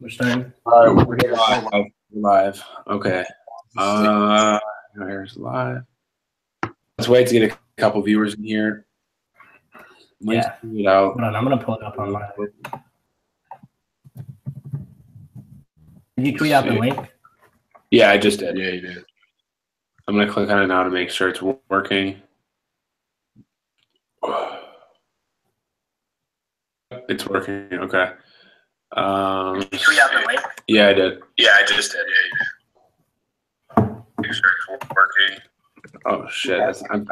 We're starting. We're live. Okay. Here's live. Let's wait to get a couple viewers in here. Yeah. It out. Hold on, I'm gonna pull it up online. Did you tweet out the link? Yeah, I just did. Yeah, you did. I'm gonna click on it now to make sure it's working. It's working. Okay. Did you tweet out the link? Yeah, I did. Yeah, I just did. Yeah, you did. Make sure it's working. Oh shit! I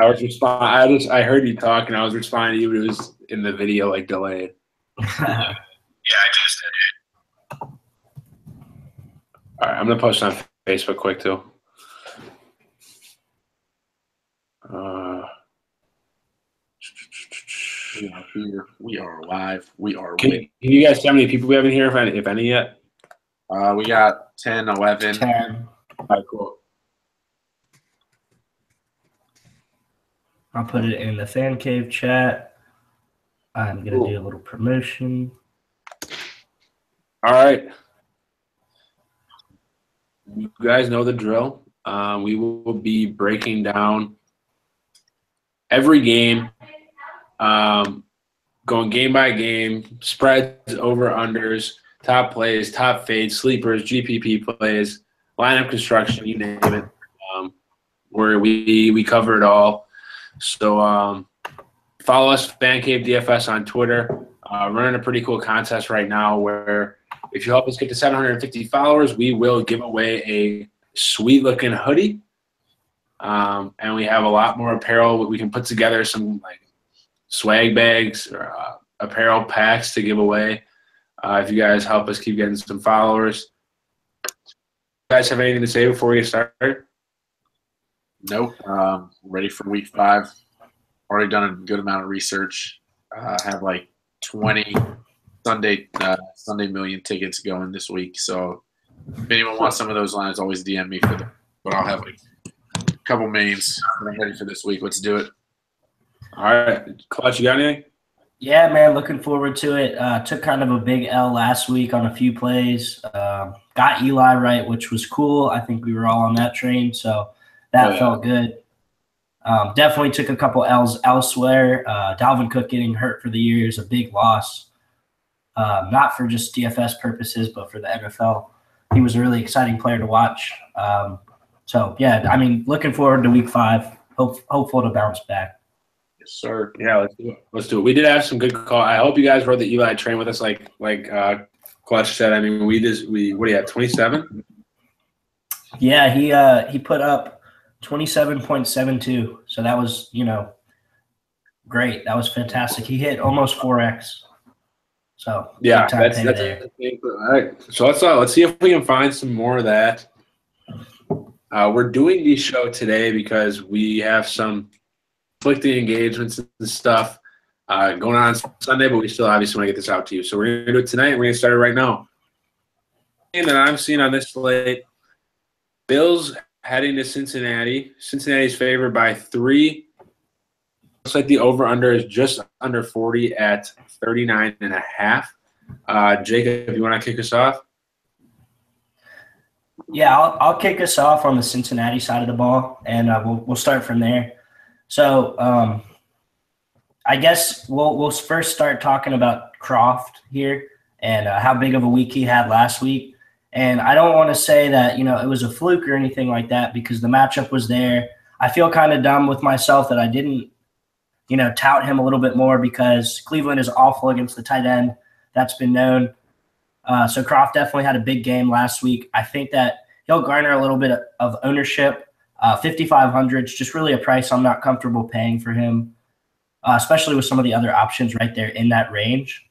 heard you talking. I was responding to you, but it was in the video like delayed. Yeah, I just did. All right, I'm gonna post on Facebook quick too. We are here. We are live. We are. Can you guys see how many people we have in here, if any yet? We got 10, 11. 10. All right, cool. I'll put it in the FanCave chat. I'm going to do a little promotion. All right. You guys know the drill. We will be breaking down every game, going game by game, spreads, over-unders, top plays, top fades, sleepers, GPP plays, lineup construction, you name it. Where we cover it all. So follow us, FanCave DFS on Twitter. Running a pretty cool contest right now where if you help us get to 750 followers, we will give away a sweet-looking hoodie. And we have a lot more apparel. We can put together some like swag bags or apparel packs to give away if you guys help us keep getting some followers. You guys have anything to say before we get started? Nope. Ready for week 5. Already done a good amount of research. Have like 20 Sunday Million tickets going this week. So if anyone wants some of those lines, always DM me for them. But I'll have like a couple mains. I'm ready for this week. Let's do it. All right. Clutch, you got anything? Yeah, man, looking forward to it. Took kind of a big L last week on a few plays. Got Eli right, which was cool. I think we were all on that train, so that felt good. Definitely took a couple L's elsewhere. Dalvin Cook getting hurt for the year is a big loss. Not for just DFS purposes, but for the NFL. He was a really exciting player to watch. So, yeah, I mean, looking forward to week 5. Hopeful to bounce back. Yes, sir. Yeah, let's do it. Let's do it. We did have some good call. I hope you guys rode the Eli train with us like Clutch said. I mean, what do you have, 27? Yeah, he put up 27.72. So that was, great. That was fantastic. He hit almost 4x. So yeah, that's all right. So let's see if we can find some more of that. We're doing the show today because we have some conflicting engagements and stuff going on Sunday, but we still obviously want to get this out to you. So we're going to do it tonight. We're going to start it right now. And that I'm seeing on this slate, Bills heading to Cincinnati. Cincinnati's favored by 3. Looks like the over-under is just under 40 at 39.5. Jacob, you want to kick us off? Yeah, I'll kick us off on the Cincinnati side of the ball, and we'll start from there. So I guess we'll first start talking about Croft here and how big of a week he had last week. And I don't want to say that, it was a fluke or anything like that because the matchup was there. I feel kind of dumb with myself that I didn't, tout him a little bit more because Cleveland is awful against the tight end. That's been known. So Croft definitely had a big game last week. I think that he'll garner a little bit of ownership. 5,500 is just really a price I'm not comfortable paying for him, especially with some of the other options right there in that range.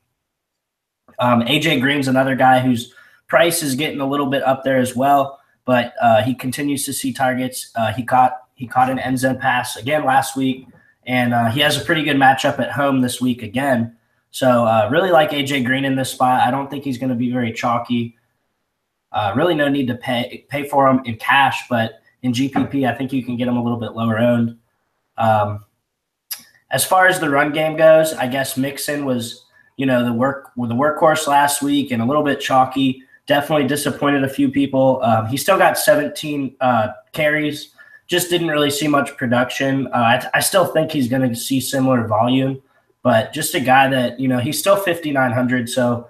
AJ Green's another guy whose price is getting a little bit up there as well, but he continues to see targets. He caught an end zone pass again last week, and he has a pretty good matchup at home this week again. So really like AJ Green in this spot. I don't think he's going to be very chalky. Really no need to pay for him in cash, but in GPP, I think you can get him a little bit lower owned. As far as the run game goes, I guess Mixon was, the workhorse last week and a little bit chalky. definitely disappointed a few people. He still got 17 carries, just didn't really see much production. I still think he's going to see similar volume, but just a guy that, he's still 5,900, so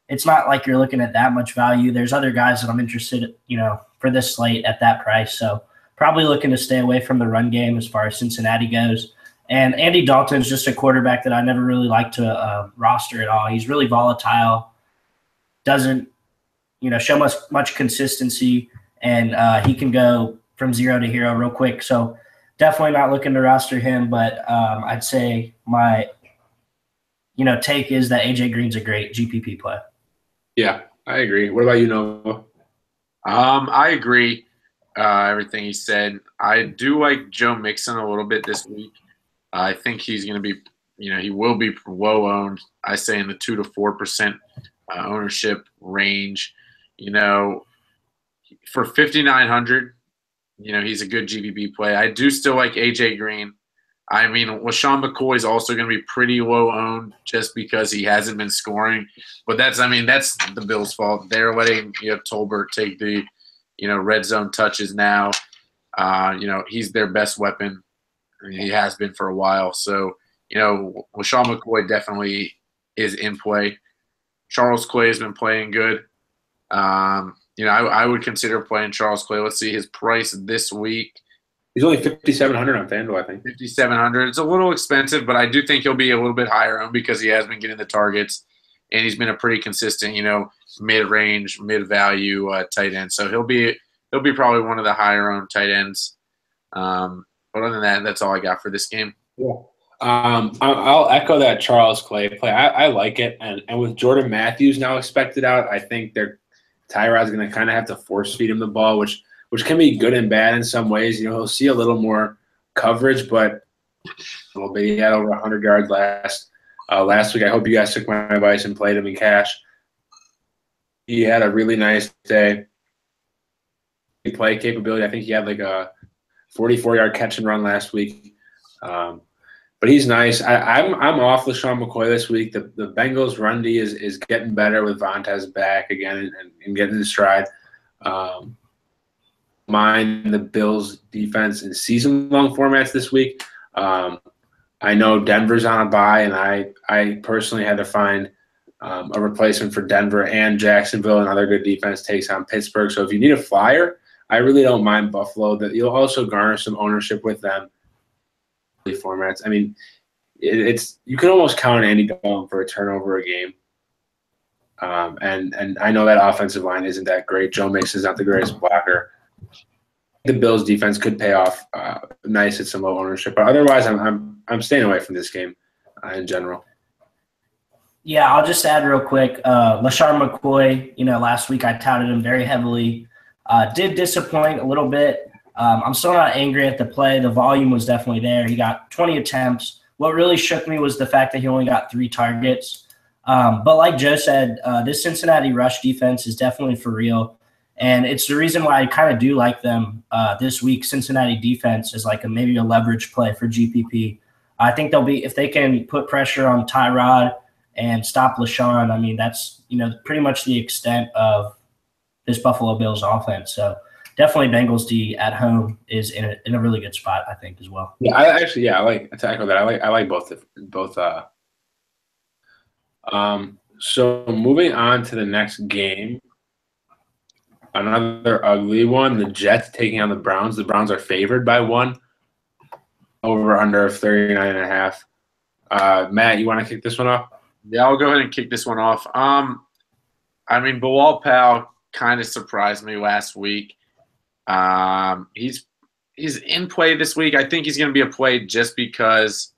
it's not like you're looking at that much value. There's other guys that I'm interested, for this slate at that price. So probably looking to stay away from the run game as far as Cincinnati goes. And Andy Dalton's just a quarterback that I never really like to roster at all. He's really volatile, doesn't, show much consistency, and he can go from 0 to hero real quick. So definitely not looking to roster him, but I'd say my, take is that AJ Green's a great GPP play. Yeah, I agree. What about you, Noah? I agree. Everything he said. I do like Joe Mixon a little bit this week. I think he's going to be, he will be low owned. I say in the 2 to 4% ownership range. For 5,900, he's a good GPP play. I do still like AJ Green. I mean, LaShawn McCoy is also going to be pretty low owned just because he hasn't been scoring. But that's the Bills' fault. They're letting Tolbert take the red zone touches now. He's their best weapon. I mean, he has been for a while. So LaShawn McCoy definitely is in play. Charles Clay has been playing good. I would consider playing Charles Clay. Let's see his price this week. He's only 5,700 on FanDuel, I think. 5,700. It's a little expensive, but I do think he'll be a little bit higher owned because he has been getting the targets, and he's been a pretty consistent, mid-range, mid-value tight end. So he'll be probably one of the higher owned tight ends. But other than that, that's all I got for this game. Yeah. I'll echo that Charles Clay play. I like it, and with Jordan Matthews now expected out, I think Tyrod's going to kind of have to force feed him the ball, which can be good and bad in some ways. He'll see a little more coverage, but a little bit. He had over 100 yards last week. I hope you guys took my advice and played him in cash. He had a really nice day. Play capability. I think he had like a 44-yard catch and run last week. But he's nice. I'm off LaShawn McCoy this week. The Bengals' run D is getting better with Vontaze back again and getting in stride. Mind the Bills' defense in season-long formats this week. I know Denver's on a bye, and I personally had to find a replacement for Denver and Jacksonville. Another good defense takes on Pittsburgh. So if you need a flyer, I really don't mind Buffalo. That you'll also garner some ownership with them. Formats. I mean, you can almost count Andy Dalton for a turnover a game. And I know that offensive line isn't that great. Joe Mixon's not the greatest blocker. The Bills' defense could pay off nice at some low ownership, but otherwise, I'm staying away from this game in general. Yeah, I'll just add real quick. LaShawn McCoy, last week I touted him very heavily. Did disappoint a little bit. I'm still not angry at the play. The volume was definitely there. He got 20 attempts. What really shook me was the fact that he only got 3 targets. But like Joe said, this Cincinnati rush defense is definitely for real. And it's the reason why I kind of do like them this week. Cincinnati defense is like maybe a leverage play for GPP. I think they'll be, if they can put pressure on Tyrod and stop LaShawn, I mean, that's, pretty much the extent of this Buffalo Bills offense. So definitely Bengals D at home is in a really good spot, I think, as well. Yeah, I like to echo that. I like both. So moving on to the next game, another ugly one. The Jets taking on the Browns. The Browns are favored by 1. Over under 39.5. Matt, you want to kick this one off? Yeah, I'll go ahead and kick this one off. Bilal Powell kind of surprised me last week. He's in play this week. I think he's going to be a play just because,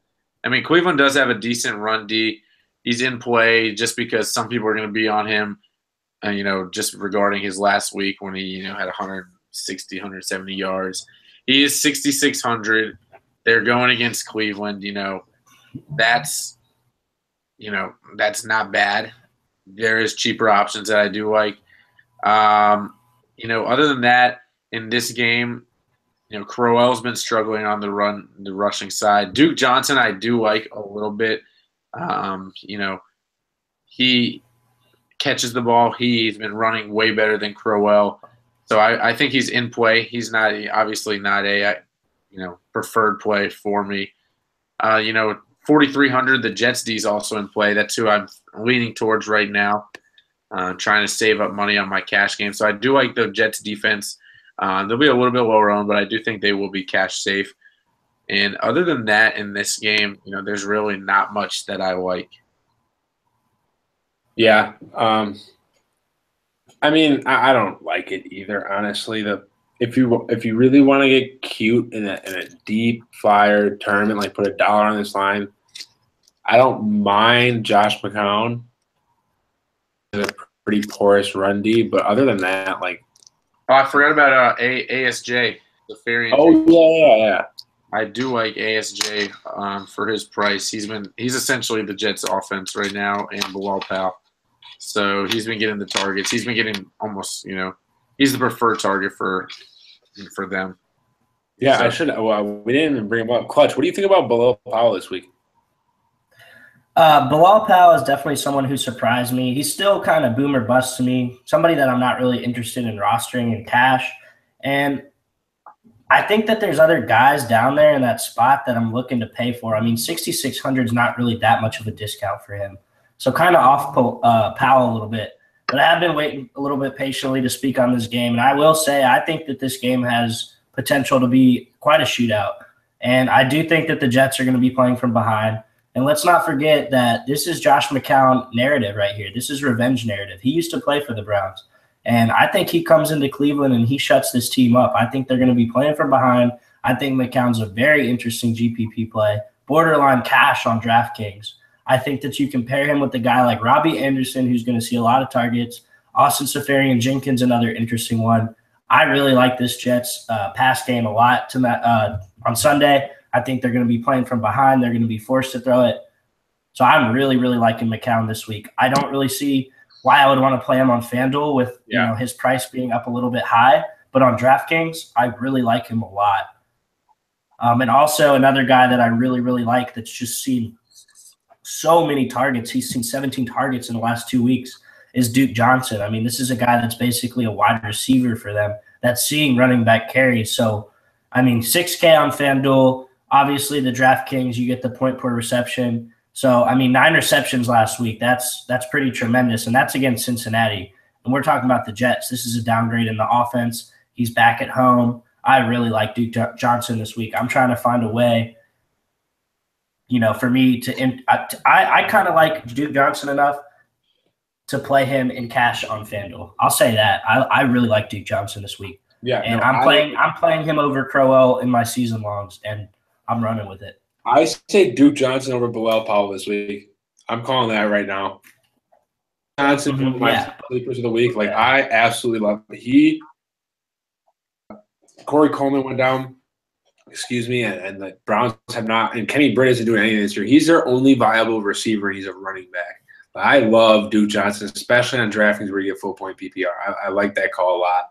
Cleveland does have a decent run D. He's in play just because some people are going to be on him, just regarding his last week when he, had 160, 170 yards. He is 6,600. They're going against Cleveland. That's not bad. There is cheaper options that I do like. Other than that, in this game, Crowell's been struggling on the rushing side. Duke Johnson, I do like a little bit. He catches the ball. He's been running way better than Crowell. So I think he's in play. He's not obviously not a preferred play for me. 4,300. The Jets D is also in play. That's who I'm leaning towards right now. Trying to save up money on my cash game. So I do like the Jets defense. They'll be a little bit lower on, but I do think they will be cash safe. And other than that, in this game, there's really not much that I like. Yeah. I mean, I don't like it either, honestly. If you really want to get cute in a deep flyer tournament, like put $1 on this line, I don't mind Josh McCown. He's a pretty porous run D, but other than that, like. Oh, I forgot about ASJ, the Farian. Oh yeah. I do like ASJ for his price. He's essentially the Jets' offense right now, and Bilal Powell. So he's been getting the targets. He's been getting almost, he's the preferred target for them. Yeah, So, we didn't even bring him up. Clutch, what do you think about Bilal Powell this week? Bilal Powell is definitely someone who surprised me. He's still kind of boom or bust to me, somebody that I'm not really interested in rostering in cash. And I think that there's other guys down there in that spot that I'm looking to pay for. I mean, 6,600 is not really that much of a discount for him. So kind of off Powell a little bit. But I have been waiting a little bit patiently to speak on this game. And I will say I think that this game has potential to be quite a shootout. And I do think that the Jets are going to be playing from behind. And let's not forget that this is Josh McCown narrative right here. This is revenge narrative. He used to play for the Browns. And I think he comes into Cleveland and he shuts this team up. I think they're going to be playing from behind. I think McCown's a very interesting GPP play, borderline cash on DraftKings. I think that you can pair him with a guy like Robbie Anderson, who's going to see a lot of targets. Austin Seferian-Jenkins, another interesting one. I really like this Jets pass game a lot on Sunday. I think they're going to be playing from behind. They're going to be forced to throw it. So I'm really, really liking McCown this week. I don't really see why I would want to play him on FanDuel with his price being up a little bit high. But on DraftKings, I really like him a lot. And also another guy that I really, really like that's just seen so many targets. He's seen 17 targets in the last 2 weeks is Duke Johnson. I mean, this is a guy that's basically a wide receiver for them that's seeing running back carries. So, I mean, 6K on FanDuel. Obviously, the DraftKings, you get the point per reception. So, I mean, 9 receptions last week. That's pretty tremendous, and that's against Cincinnati. And we're talking about the Jets. This is a downgrade in the offense. He's back at home. I really like Duke Johnson this week. I'm trying to find a way, for me to I kind of like Duke Johnson enough to play him in cash on FanDuel. I'll say that. I really like Duke Johnson this week. Yeah, and I'm playing him over Crowell in my season longs, and I'm running with it. I say Duke Johnson over Bilal Powell this week. I'm calling that right now. Johnson, one of my sleepers of the week. Like, I absolutely love it. Corey Coleman went down, and the Browns have not, and Kenny Britt isn't doing anything this year. He's their only viable receiver, and he's a running back. But I love Duke Johnson, especially on DraftKings where you get full point PPR. I like that call a lot.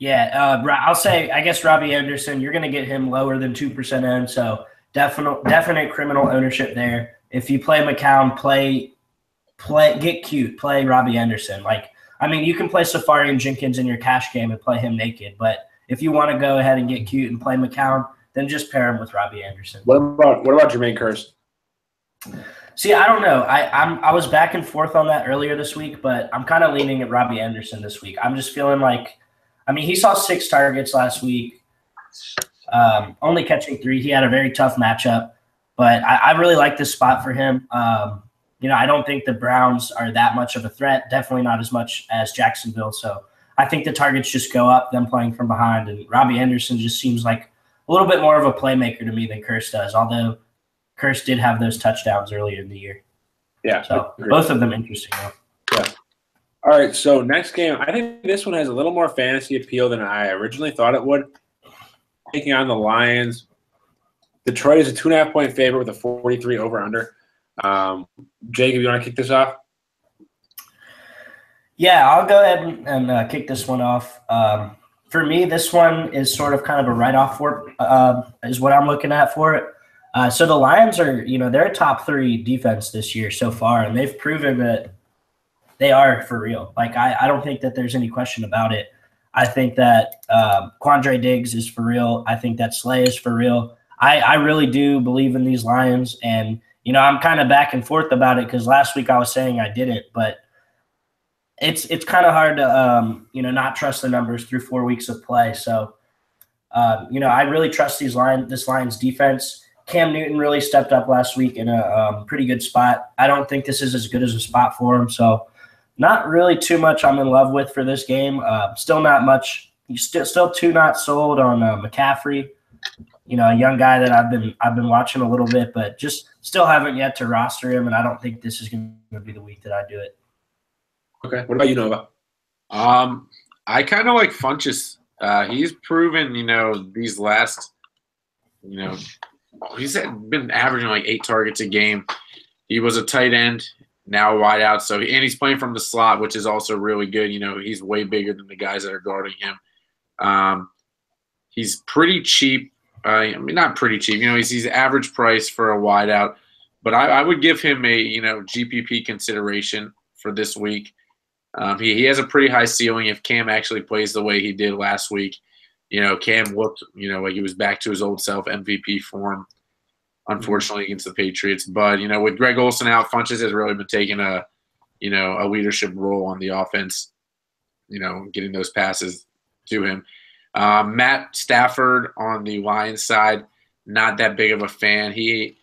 Yeah, I'll say, I guess Robbie Anderson, you're going to get him lower than 2% owned, so definite criminal ownership there. If you play McCown, get cute, play Robbie Anderson. You can play Seferian-Jenkins in your cash game and play him naked, but if you want to go ahead and get cute and play McCown, then just pair him with Robbie Anderson. What about Jermaine Kearse? See, I don't know. I was back and forth on that earlier this week, but I'm kind of leaning at Robbie Anderson this week. I'm just feeling like, he saw 6 targets last week, only catching 3. He had a very tough matchup, but I really like this spot for him. I don't think the Browns are that much of a threat, definitely not as much as Jacksonville. So I think the targets just go up, them playing from behind, and Robbie Anderson just seems like a little bit more of a playmaker to me than Kearse does, although Kearse did have those touchdowns earlier in the year. Yeah. So both of them interesting, though. Yeah. All right, so next game, I think this one has a little more fantasy appeal than I originally thought it would. Taking on the Lions. Detroit is a 2.5-point favorite with a 43 over-under. Jacob, you want to kick this off? Yeah, I'll go ahead and kick this one off. For me, this one is sort of kind of a write-off for is what I'm looking at for it. So the Lions are, they're a top 3 defense this year so far, and they've proven that they are for real. Like, I don't think that there's any question about it. I think that Quandre Diggs is for real. I think that Slay is for real. I really do believe in these Lions, and, I'm kind of back and forth about it because last week I was saying I didn't, but it's kind of hard to, not trust the numbers through 4 weeks of play. So, I really trust this Lions defense. Cam Newton really stepped up last week in a pretty good spot. I don't think this is as good as a spot for him, so not really too much I'm in love with for this game. Still not much. Still too not sold on McCaffrey. A young guy that I've been watching a little bit, but just still haven't yet to roster him, and I don't think this is going to be the week that I do it. Okay. What about you, Nova? I kind of like Funchess. He's proven, these last, he's been averaging like 8 targets a game. He was a tight end, now a wide out. And he's playing from the slot, which is also really good. He's way bigger than the guys that are guarding him. He's pretty cheap. Not pretty cheap. He's average price for a wide out. But I would give him a, GPP consideration for this week. He has a pretty high ceiling if Cam actually plays the way he did last week. Cam looked, like he was back to his old self, MVP form, unfortunately, against the Patriots. But, with Greg Olsen out, Funchess has really been taking a leadership role on the offense, getting those passes to him. Matt Stafford on the Lions side, not that big of a fan. He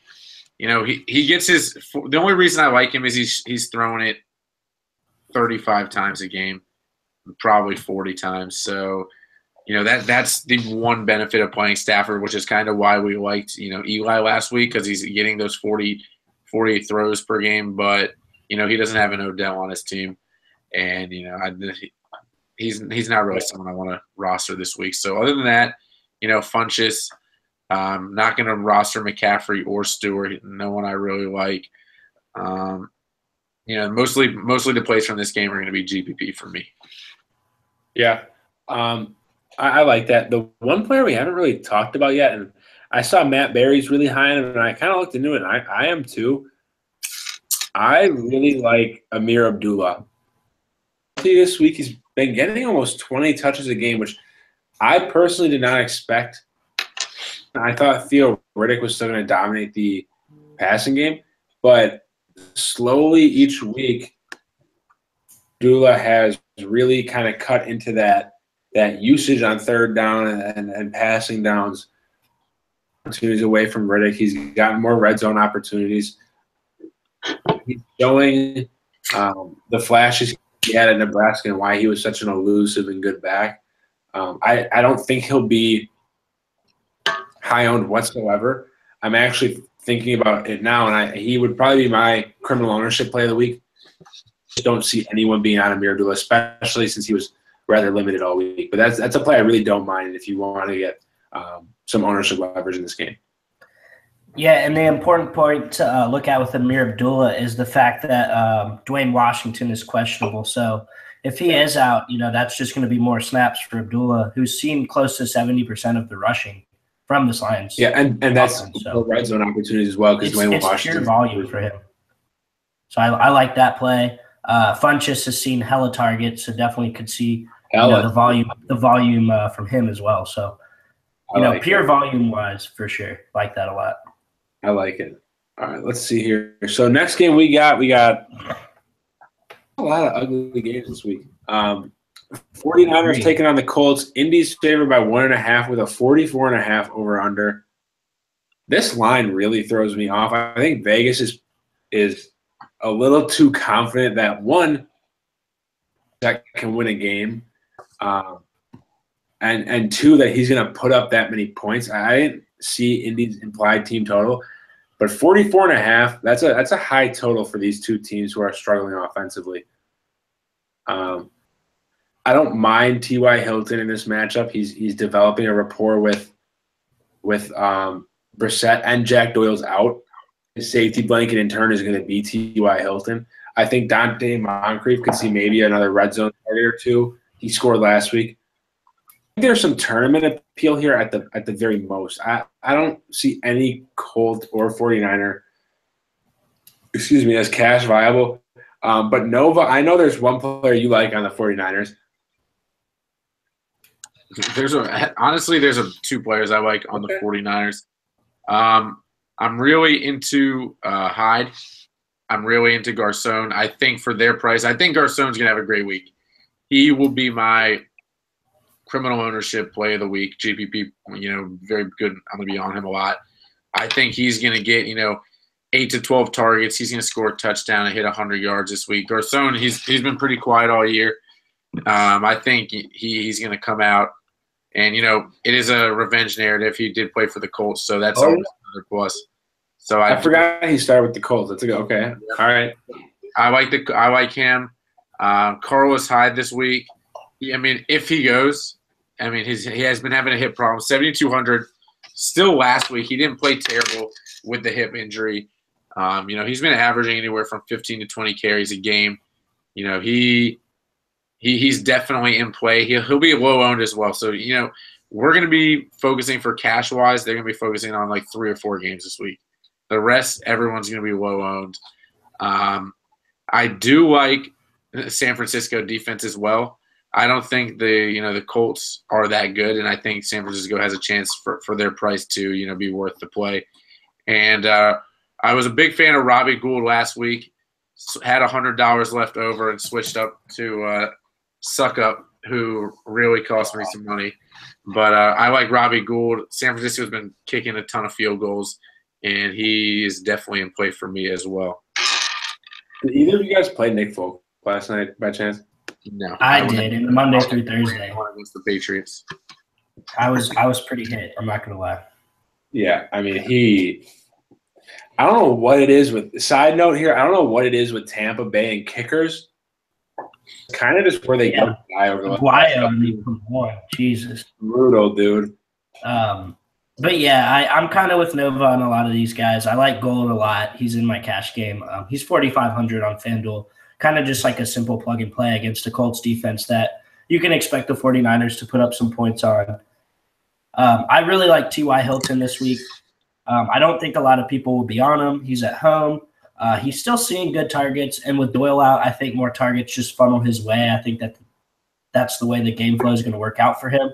gets his – the only reason I like him is he's throwing it 35 times a game, probably 40 times. So, that's the one benefit of playing Stafford, which is kind of why we liked, Eli last week, because he's getting those 40 throws per game. But, he doesn't have an Odell on his team. And, he's not really someone I want to roster this week. So, other than that, Funchess, not going to roster McCaffrey or Stewart, no one I really like. Mostly the plays from this game are going to be GPP for me. Yeah. I like that. The one player we haven't really talked about yet, and I saw Matt Berry's really high on him, and I kind of looked into it, and I am too. I really like Amir Abdullah. This week he's been getting almost 20 touches a game, which I personally did not expect. I thought Theo Riddick was still going to dominate the passing game, but slowly each week, Abdullah has really kind of cut into that usage on third down and passing downs, opportunities away from Riddick. He's gotten more red zone opportunities. He's showing the flashes he had at Nebraska and why he was such an elusive and good back. I don't think he'll be high owned whatsoever. I'm actually thinking about it now, and he would probably be my criminal ownership play of the week. Just don't see anyone being on Amir Abdullah, especially since he was rather limited all week. But that's a play I really don't mind if you want to get some ownership leverage in this game. Yeah, and the important point to look at with Amir Abdullah is the fact that Dwayne Washington is questionable. So if he is out, that's just going to be more snaps for Abdullah, who's seen close to 70% of the rushing from this Lions. Yeah, and that's the red zone opportunities as well because Dwayne Washington. It's pure volume for him. So I like that play. Funchess has seen hella targets, so definitely could see the volume from him as well. So pure volume wise, for sure, like that a lot. I like it. All right, let's see here. So next game we got a lot of ugly games this week. 49ers taking on the Colts. Indy's favored by 1.5 with a 44.5 over under. This line really throws me off. I think Vegas is a little too confident that one that can win a game, and two that he's going to put up that many points. I didn't see Indy's implied team total, but 44.5. That's a high total for these two teams who are struggling offensively. I don't mind T.Y. Hilton in this matchup. He's developing a rapport with Brissett, and Jack Doyle's out. His safety blanket in turn is going to be T.Y. Hilton. I think Dante Moncrief could see maybe another red zone target or two. He scored last week. there's some tournament appeal here at the very most. I don't see any Colt or 49er, as cash viable. But Nova, I know there's one player you like on the 49ers. There's two players I like on the 49ers. I'm really into Hyde. I'm really into Garcon. I think for their price, I think Garcon's going to have a great week. He will be my criminal ownership play of the week. GPP, very good. I'm going to be on him a lot. I think he's going to get, 8 to 12 targets. He's going to score a touchdown and hit 100 yards this week. Garcon, he's been pretty quiet all year. I think he's going to come out. And, it is a revenge narrative. He did play for the Colts, so that's always another plus. So I forgot he started with the Colts. That's okay. All right. I like him. Carlos Hyde this week. If he goes, he has been having a hip problem. 7,200. Still last week, he didn't play terrible with the hip injury. He's been averaging anywhere from 15 to 20 carries a game. He's definitely in play. He'll be low owned as well. So we're going to be focusing for cash wise. They're going to be focusing on like 3 or 4 games this week. The rest, everyone's going to be low owned. I do like San Francisco defense as well. I don't think the Colts are that good, and I think San Francisco has a chance for their price to be worth the play. And I was a big fan of Robbie Gould last week. Had $100 left over and switched up to Suck Up, who really cost me some money. But I like Robbie Gould. San Francisco's been kicking a ton of field goals, and he is definitely in play for me as well. Did either of you guys play Nick Folk last night by chance? No, I did in the Monday through Thursday against the Patriots. I was pretty hit. I'm not gonna lie. Yeah, I don't know what it is with. Side note here, I don't know what it is with Tampa Bay and kickers. Kind of just where they go die over the last. Jesus, brutal, dude. But yeah, I'm kind of with Nova on a lot of these guys. I like Gold a lot. He's in my cash game. He's 4,500 on FanDuel. Kind of just like a simple plug and play against the Colts defense that you can expect the 49ers to put up some points on. I really like T.Y. Hilton this week. I don't think a lot of people will be on him. He's at home. He's still seeing good targets. And with Doyle out, I think more targets just funnel his way. I think that's the way the game flow is going to work out for him.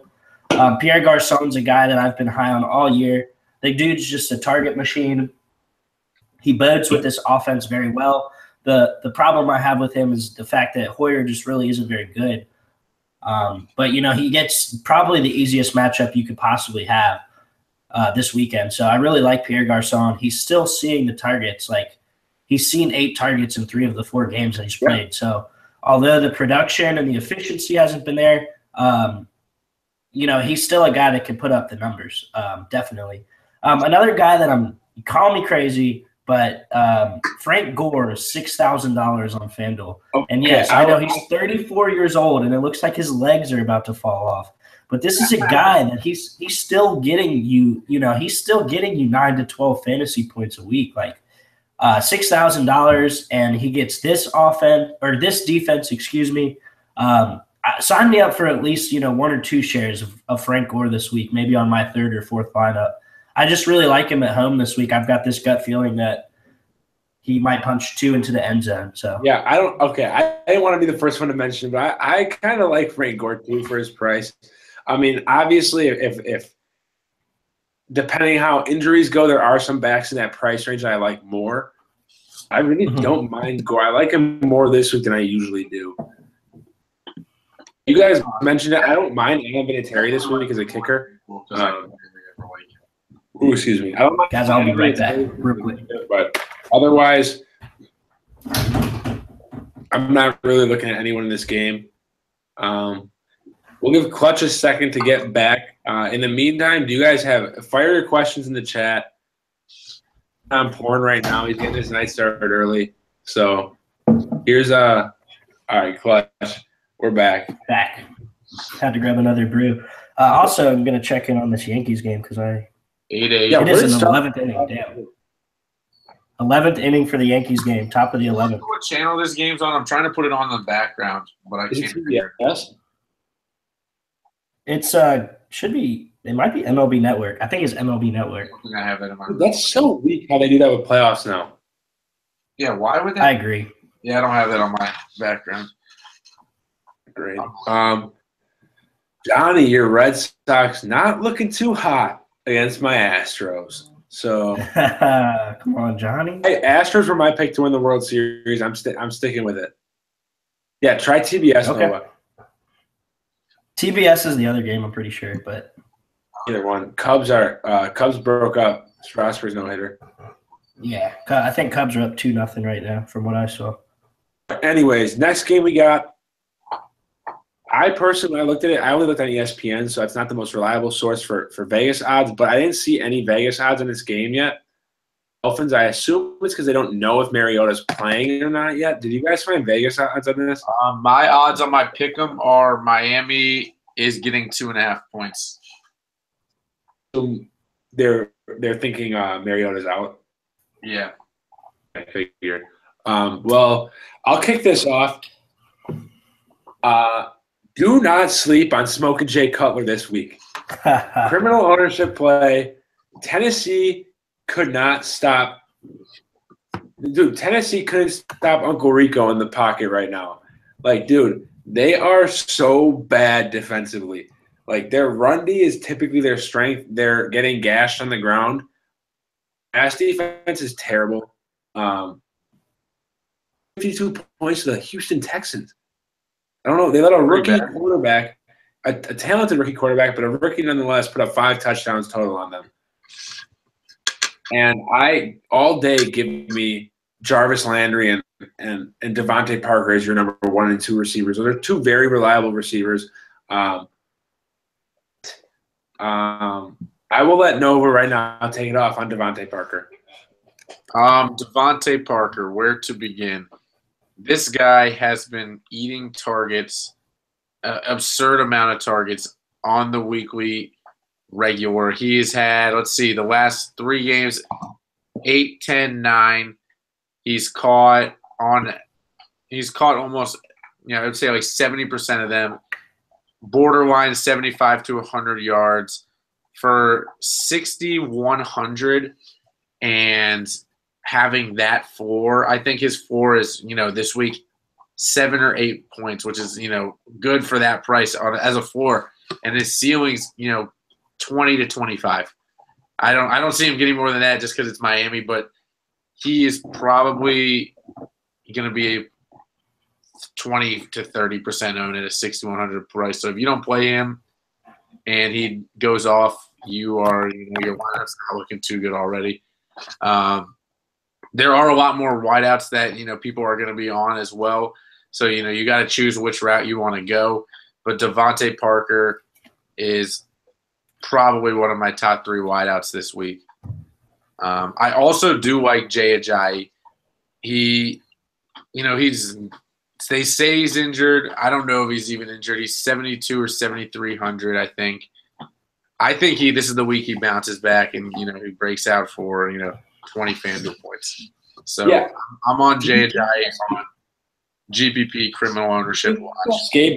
Pierre Garcon's a guy that I've been high on all year. The dude's just a target machine. He bodes with this offense very well. The problem I have with him is the fact that Hoyer just really isn't very good. But, he gets probably the easiest matchup you could possibly have this weekend. So I really like Pierre Garcon. He's still seeing the targets. Like, he's seen 8 targets in 3 of the 4 games that he's played. So although the production and the efficiency hasn't been there, he's still a guy that can put up the numbers, definitely. Another guy that call me crazy, but Frank Gore is $6,000 on FanDuel. Okay. And yes, I know he's 34 years old, and it looks like his legs are about to fall off. But this is a guy that he's still getting you, he's still getting you 9 to 12 fantasy points a week. Like $6,000, and he gets this defense, sign me up for at least 1 or 2 shares of Frank Gore this week, maybe on my 3rd or 4th lineup. I just really like him at home this week. I've got this gut feeling that he might punch 2 into the end zone. So yeah, I didn't want to be the first one to mention, but I kind of like Frank Gore too for his price. Obviously, if depending how injuries go, there are some backs in that price range I like more. I really don't mind Gore. I like him more this week than I usually do. You guys mentioned it. I don't mind Alan Vinatieri this week as a kicker. Excuse me. I don't mind. Guys, I'll be right back real quick. But otherwise, I'm not really looking at anyone in this game. We'll give Clutch a second to get back. In the meantime, do you guys fire your questions in the chat? I'm pouring right now. He's getting his night started early. So here's all right, Clutch. We're back. Had to grab another brew. Also, I'm going to check in on this Yankees game because 8-8. It is an 11th inning. Damn. 11th inning for the Yankees game. Top of the 11th. What channel this game's on? I'm trying to put it on the background, but I can't. Yes. It's should be it might be MLB Network. I think it's MLB Network. I think I have that in my. That's so weak how they do that with playoffs now. Yeah, why would they? I agree. Yeah, I don't have that on my background. Great. Johnny, your Red Sox not looking too hot against my Astros. So come on, Johnny. hey, Astros were my pick to win the World Series. I'm sticking with it. Yeah, try TBS. Okay. Nova. TBS is the other game, I'm pretty sure, but Either one. Cubs broke up. Strasburg's no hitter. yeah, I think Cubs are up 2-0 right now, from what I saw. Anyways, next game we got. I personally, I looked at it. I only looked on ESPN, so that's not the most reliable source for Vegas odds. But I didn't see any Vegas odds in this game yet. Dolphins, I assume it's because they don't know if Mariota's playing or not yet. Did you guys find Vegas odds on this? My odds on my pick'em are Miami is getting 2.5 points. So they're thinking Mariota's out. Yeah. I figured. Well, I'll kick this off. Do not sleep on Smoking Jay Cutler this week. Criminal ownership play. Tennessee could not stop. Dude, Tennessee couldn't stop Uncle Rico in the pocket right now. Like, dude, they are so bad defensively. Like, their run D is typically their strength. They're getting gashed on the ground. Pass defense is terrible. 52 points to the Houston Texans. I don't know. They let a rookie quarterback, a talented rookie quarterback, but a rookie nonetheless, put up 5 touchdowns total on them. And I all day give me Jarvis Landry and Devontae Parker as your number 1 and 2 receivers. Those are 2 very reliable receivers. I will let Nova right now take it off on Devontae Parker. Devontae Parker, where to begin? This guy has been eating targets, absurd amount of targets on the weekly regular. He has had, let's see, the last 3 games, 8, 10, 9. He's caught almost, I would say like 70% of them, borderline 75 to 100 yards for 6,100 and having that floor. I think his floor is, this week 7 or 8 points, which is, good for that price as a floor. And his ceiling's, 20 to 25. I don't see him getting more than that just because it's Miami, but he is probably going to be a 20 to 30% owned at a 6,100 price. So if you don't play him and he goes off, your lineup's not looking too good already. There are a lot more wideouts that, people are going to be on as well. So, you got to choose which route you want to go. But Devontae Parker is probably one of my top 3 wideouts this week. I also do like Jay Ajayi. They say he's injured. I don't know if he's even injured. He's 72 or 7,300, I think. I think this is the week he bounces back and, he breaks out for, 20 FanDuel points. So yeah. I'm on Jay Ajayi on GPP criminal ownership watch. Do you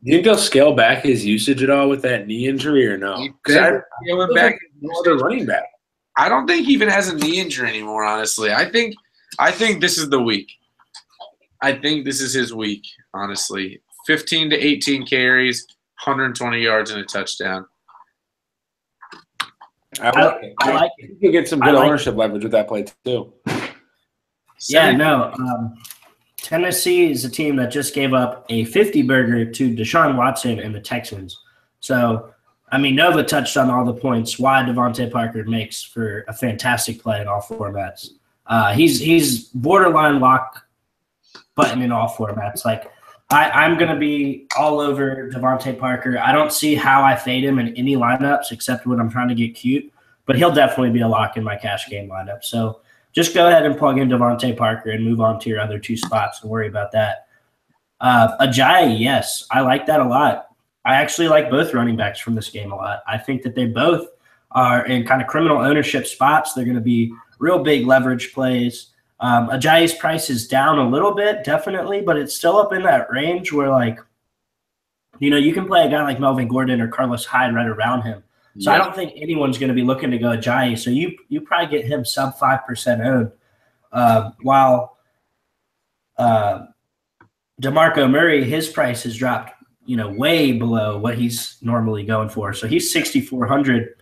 think they'll scale back his usage at all with that knee injury or no? Scaling back another running back. I don't think he even has a knee injury anymore, honestly. I think this is the week. I think this is his week, honestly. 15 to 18 carries, 120 yards and a touchdown. I like it. You can get some good ownership leverage with that play too. Yeah, no. Tennessee is a team that just gave up a 50-burger to Deshaun Watson and the Texans. So, Nova touched on all the points why Devontae Parker makes for a fantastic play in all formats. He's borderline lock button in all formats. Like, I'm going to be all over Devontae Parker. I don't see how I fade him in any lineups except when I'm trying to get cute, but he'll definitely be a lock in my cash game lineup. So just go ahead and plug in Devontae Parker and move on to your other 2 spots and worry about that. Ajayi, yes, I like that a lot. I actually like both running backs from this game a lot. I think that they both are in kind of criminal ownership spots. They're going to be real big leverage plays. Ajayi's price is down a little bit, definitely, but it's still up in that range where, like, you can play a guy like Melvin Gordon or Carlos Hyde right around him. So I don't think anyone's going to be looking to go Ajayi. So you probably get him sub 5% owned. While DeMarco Murray, his price has dropped, way below what he's normally going for. So he's 6,400.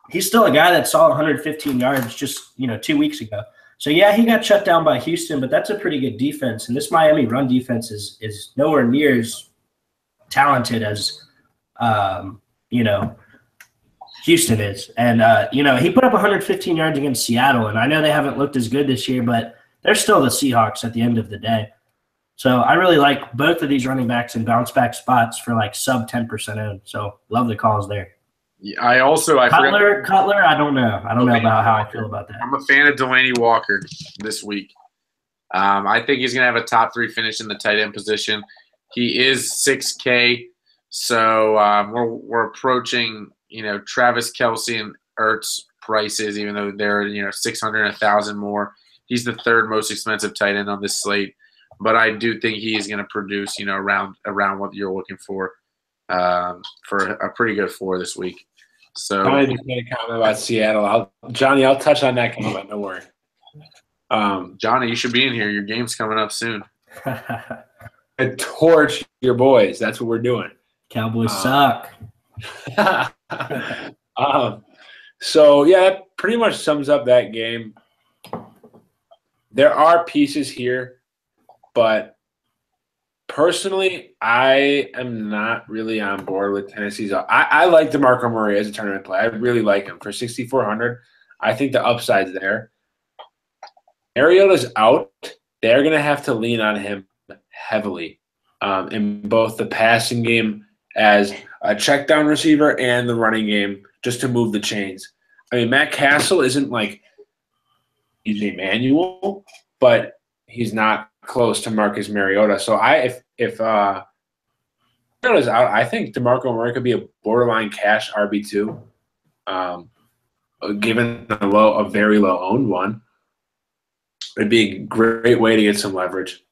He's still a guy that saw 115 yards just, 2 weeks ago. So, yeah, he got shut down by Houston, but that's a pretty good defense. And this Miami run defense is nowhere near as talented as, Houston is. And, he put up 115 yards against Seattle. And I know they haven't looked as good this year, but they're still the Seahawks at the end of the day. So I really like both of these running backs in bounce back spots for like sub 10% owned. So love the calls there. Yeah, Cutler, I don't know. I don't know about how I feel about that. I'm a fan of Delaney Walker this week. I think he's going to have a top 3 finish in the tight end position. He is 6K, so we're approaching, Travis Kelce and Ertz prices, even though they're 600 and 1,000 more. He's the 3rd most expensive tight end on this slate, but I do think he is going to produce, around what you're looking for a pretty good floor this week. So Johnny just made a comment about Seattle. I'll touch on that comment. Don't worry. Johnny, you should be in here. Your game's coming up soon. Torch your boys. That's what we're doing. Cowboys suck. So, yeah, that pretty much sums up that game. There are pieces here, but personally, I am not really on board with Tennessee's. I like DeMarco Murray as a tournament play. I really like him. For 6,400, I think the upside's there. Mariota's out. They're going to have to lean on him heavily in both the passing game as a check down receiver and the running game just to move the chains. I mean, Matt Castle isn't like he's Emmanuel, but he's not close to Marcus Mariota. So if Mariota's out, I think DeMarco Murray could be a borderline cash RB2, given a very low owned one. It'd be a great way to get some leverage.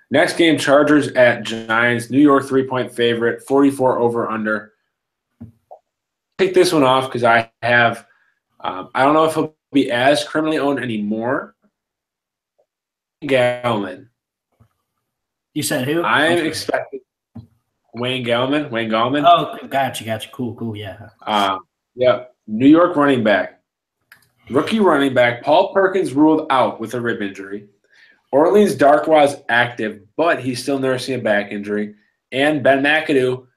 Next game, Chargers at Giants. New York 3-point favorite, 44 over under. Take this one off because I have I don't know if he'll be as criminally owned anymore. Gallman. You said who? I'm expecting Wayne Gallman. Oh, gotcha. Cool, yeah. New York running back. Rookie running back. Paul Perkins ruled out with a rib injury. Orleans Darkwa's active, but he's still nursing a back injury. And Ben McAdoo,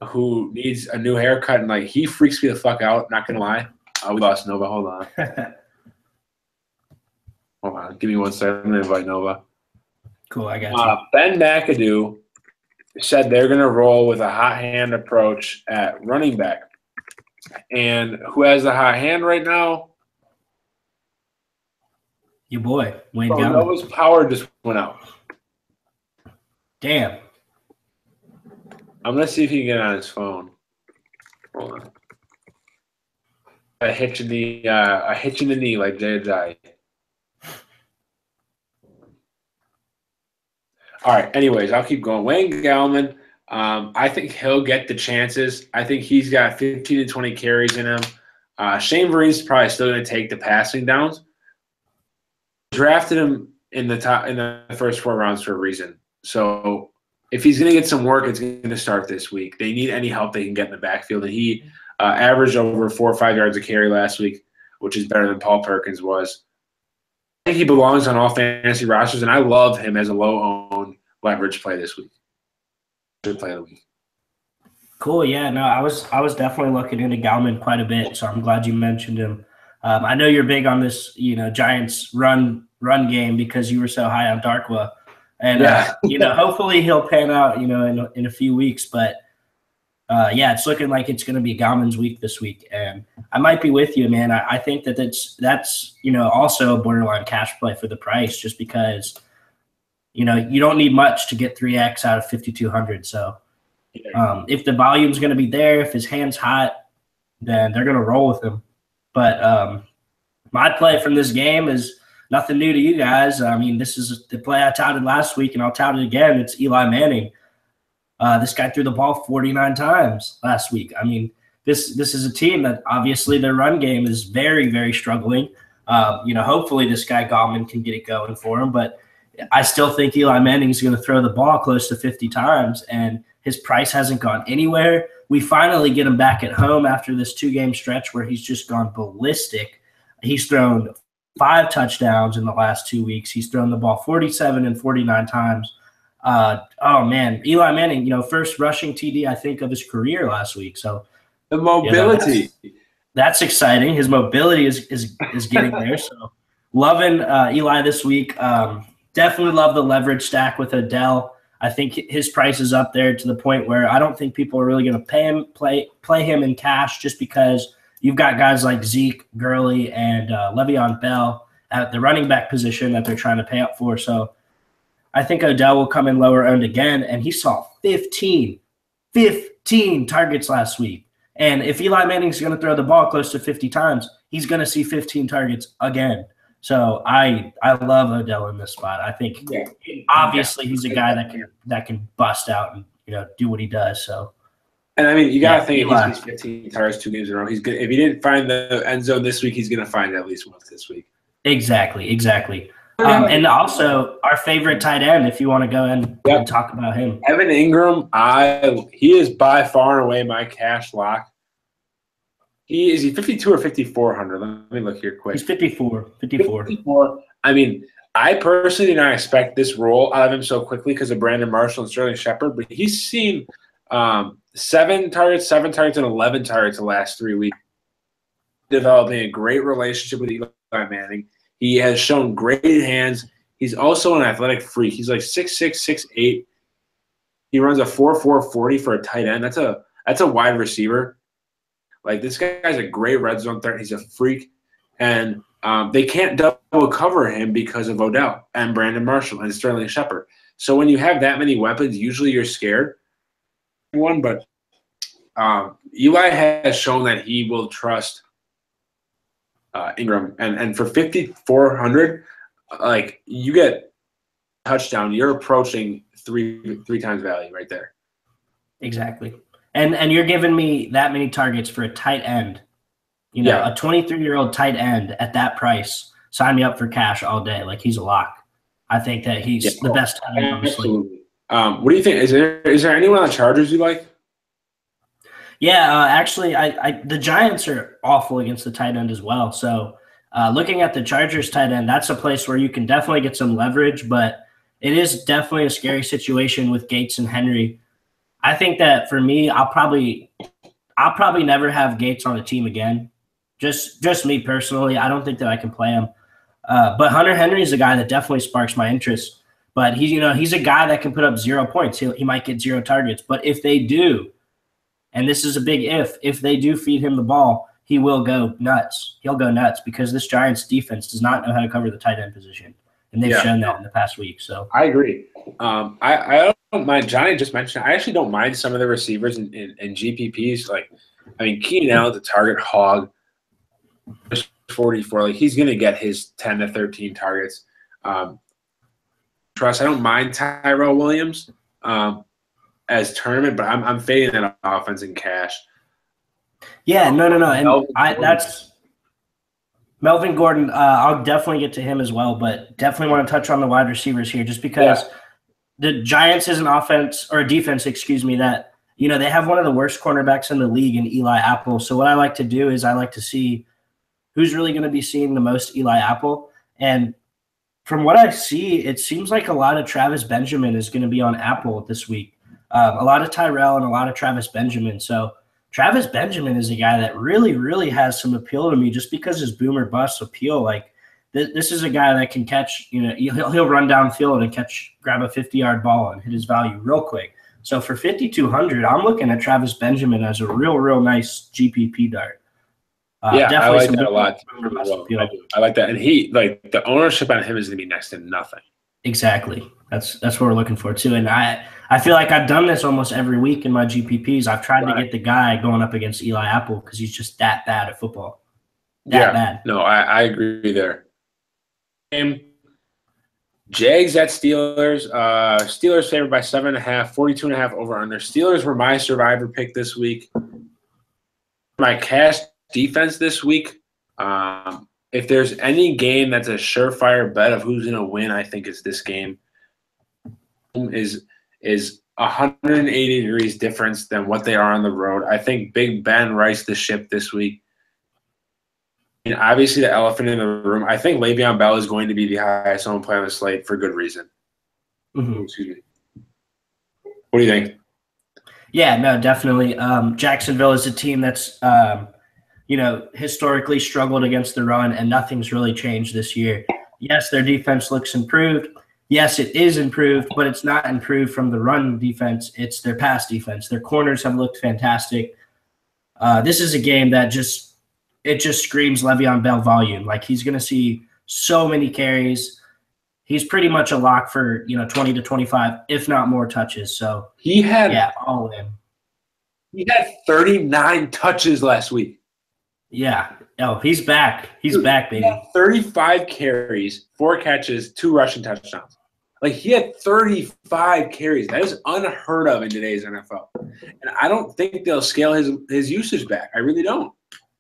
who needs a new haircut, and he freaks me the fuck out, not gonna lie. We lost Nova. Hold on. Hold on. Give me 1 second. I'm gonna invite Nova. Cool, I got you. Ben McAdoo said they're gonna roll with a hot hand approach at running back. And who has the hot hand right now? Your boy, Wayne Gallman. Nova's power just went out. Damn. I'm going to see if he can get on his phone. Hold on. A hitch in the knee like Jay Ajayi. All right, anyways, I'll keep going. Wayne Gallman, I think he'll get the chances. I think he's got 15 to 20 carries in him. Shane Vereen's probably still going to take the passing downs. Drafted him in the first 4 rounds for a reason. So if he's going to get some work, it's going to start this week. They need any help they can get in the backfield. And he averaged over 4 or 5 yards a carry last week, which is better than Paul Perkins was. I think he belongs on all fantasy rosters, and I love him as a low-owned leverage play this week. Good play of the week. Cool. Yeah. No, I was definitely looking into Gallman quite a bit, so I'm glad you mentioned him. I know you're big on this, Giants run game because you were so high on Darkwa, and hopefully he'll pan out, in a few weeks. But it's looking like it's going to be Gallman's week this week, and I might be with you, man. I think that's also a borderline cash play for the price, just because you don't need much to get 3x out of 5,200. So if the volume's going to be there, if his hand's hot, then they're going to roll with him. But my play from this game is nothing new to you guys. I mean, this is the play I touted last week, and I'll tout it again. It's Eli Manning. This guy threw the ball 49 times last week. I mean, this is a team that obviously their run game is very, very struggling. Hopefully this guy Gallman can get it going for him, but I still think Eli Manning is going to throw the ball close to 50 times, and his price hasn't gone anywhere. We finally get him back at home after this 2-game stretch where he's just gone ballistic. He's thrown 5 touchdowns in the last 2 weeks. He's thrown the ball 47 and 49 times. Eli Manning, first rushing TD, I think, of his career last week. So the mobility. That's exciting. His mobility is getting there. So loving Eli this week. Definitely love the leverage stack with Odell. I think his price is up there to the point where I don't think people are really going to play him in cash just because you've got guys like Zeke, Gurley, and Le'Veon Bell at the running back position that they're trying to pay up for. So I think Odell will come in lower owned again, and he saw 15 targets last week. And if Eli Manning's going to throw the ball close to 50 times, he's going to see 15 targets again. So I love Odell in this spot. I think obviously he's a guy that can bust out and do what he does. So, and I mean, you got to think if he sees 15 targets 2 games in a row, he's good. If he didn't find the end zone this week, he's going to find it at least once this week. Exactly. And also our favorite tight end, if you want to go in and talk about him, Evan Ingram. He is by far and away my cash lock. Is he 52 or 5,400? Let me look here quick. He's 54. 54. I mean, I personally did not expect this role out of him so quickly because of Brandon Marshall and Sterling Shepard, but he's seen 7 targets, and 11 targets the last 3 weeks. Developing a great relationship with Eli Manning. He has shown great hands. He's also an athletic freak. He's like 6'6", 6'8". He runs a 4.4 40 for a tight end. That's a wide receiver. Like, this guy's a great red zone threat. He's a freak. And they can't double cover him because of Odell and Brandon Marshall and Sterling Shepard. So when you have that many weapons, usually you're scared. But Eli has shown that he will trust Ingram. And for 5,400, like, you get a touchdown, you're approaching three times value right there. Exactly. And you're giving me that many targets for a tight end. A 23-year-old tight end at that price. Sign me up for cash all day. Like, he's a lock. I think that he's the best tight end on the slate. What do you think? Is there anyone on the Chargers you like? Yeah, actually, the Giants are awful against the tight end as well. So looking at the Chargers tight end, that's a place where you can definitely get some leverage, but it is definitely a scary situation with Gates and Henry. I think that for me, I'll probably never have Gates on the team again. Just me personally. I don't think that I can play him. But Hunter Henry is a guy that definitely sparks my interest. But he's a guy that can put up 0 points. He might get 0 targets. But if they do, and this is a big if they do feed him the ball, he will go nuts. He'll go nuts because this Giants defense does not know how to cover the tight end position. And they've shown that in the past week. So I agree. I don't mind. Johnny just mentioned I actually don't mind some of the receivers in GPPs. Like, I mean, Keenan Allen's a target hog. 44. Like, he's going to get his 10 to 13 targets. I don't mind Tyrell Williams as tournament, but I'm fading that offense in cash. Yeah, no. And that's Melvin Gordon. I'll definitely get to him as well, but definitely want to touch on the wide receivers here just because the Giants is an offense or a defense, that, they have one of the worst cornerbacks in the league in Eli Apple. So what I like to do is I like to see who's really going to be seeing the most Eli Apple. And from what I see, it seems like a lot of Travis Benjamin is going to be on Apple this week. A lot of Tyrell and a lot of Travis Benjamin. So Travis Benjamin is a guy that really, really has some appeal to me just because his boom or bust appeal. Like, this is a guy that can catch, he'll run downfield and grab a 50-yard ball and hit his value real quick. So for 5,200, I'm looking at Travis Benjamin as a real nice GPP dart. I like that a lot. I like that. And the ownership on him is going to be next to nothing. Exactly. That's what we're looking for too. And I feel like I've done this almost every week in my GPPs. I've tried to get the guy going up against Eli Apple because he's just that bad at football. That bad. No, I agree there. game. Jags at Steelers. Steelers favored by 7.5, 42.5 over under. Steelers were my survivor pick this week. My cash defense this week. If there's any game that's a surefire bet of who's going to win, I think it's this game. Is 180 degrees difference than what they are on the road. I think Big Ben rights the ship this week. And obviously, the elephant in the room, I think Le'Veon Bell is going to be the highest owned player on the slate for good reason. Mm-hmm. Excuse me. What do you think? Yeah, no, definitely. Jacksonville is a team that's, historically struggled against the run, and nothing's really changed this year. Yes, their defense looks improved. Yes, it is improved, but it's not improved from the run defense. It's their pass defense. Their corners have looked fantastic. This is a game that just screams Le'Veon Bell volume. Like, he's going to see so many carries. He's pretty much a lock for 20 to 25, if not more touches. So all in. He had 39 touches last week. Yeah. Oh, he's back. He's back, baby. He had 35 carries, 4 catches, 2 rushing touchdowns. Like, he had 35 carries. That is unheard of in today's NFL. And I don't think they'll scale his usage back. I really don't.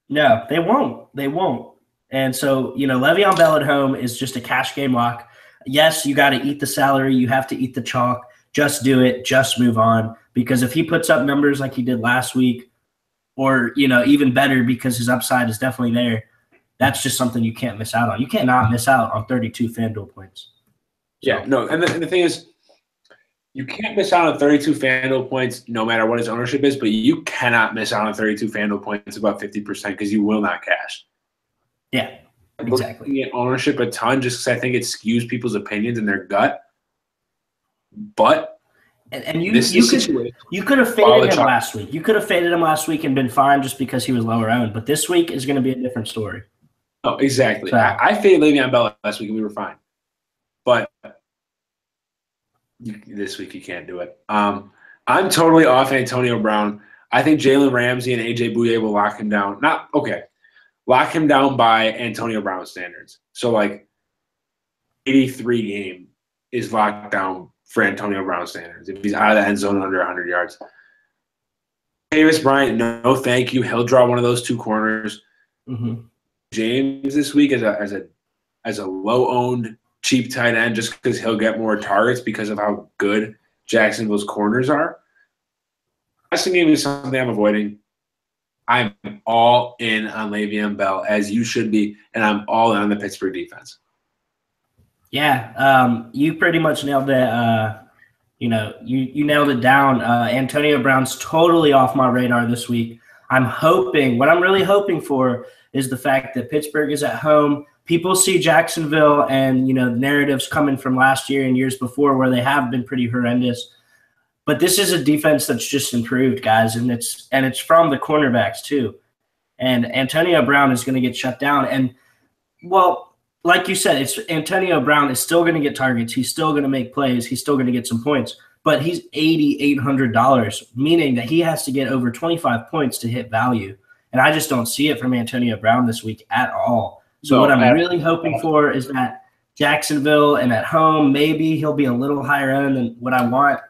No, they won't. They won't. And so, Le'Veon Bell at home is just a cash game lock. Yes, you got to eat the salary. You have to eat the chalk. Just do it. Just move on. Because if he puts up numbers like he did last week, or, even better because his upside is definitely there, that's just something you can't miss out on. You cannot miss out on 32 FanDuel points. So. Yeah, no, and the thing is, you can't miss out on 32 FanDuel points no matter what his ownership is, but you cannot miss out on 32 FanDuel points above 50% because you will not cash. Yeah, exactly. Looking at ownership a ton just because I think it skews people's opinions and their gut. But you could have faded him last week. You could have faded him last week and been fine just because he was lower owned. But this week is going to be a different story. Oh, exactly. So, I faded Le'Veon Bell last week and we were fine. But this week you can't do it. I'm totally off Antonio Brown. I think Jalen Ramsey and AJ Bouye will lock him down. Lock him down by Antonio Brown standards. So, 83 game is locked down for Antonio Brown standards if he's out of the end zone under 100 yards. Davis Bryant, no thank you. He'll draw one of those 2 corners. Mm-hmm. James this week as a low-owned, cheap tight end just because he'll get more targets because of how good Jacksonville's corners are. Passing game is something I'm avoiding. I'm all in on Le'Veon Bell, as you should be, and I'm all in on the Pittsburgh defense. Yeah, you pretty much nailed it. You nailed it down. Antonio Brown's totally off my radar this week. What I'm really hoping for is the fact that Pittsburgh is at home. People see Jacksonville and, narratives coming from last year and years before where they have been pretty horrendous. But this is a defense that's just improved, guys, and it's from the cornerbacks too. And Antonio Brown is going to get shut down. And, well, like you said, Antonio Brown is still going to get targets. He's still going to make plays. He's still going to get some points. But he's $8,800, meaning that he has to get over 25 points to hit value. And I just don't see it from Antonio Brown this week at all. So what I'm really hoping for is that Jacksonville and at home, maybe he'll be a little higher end than what I want.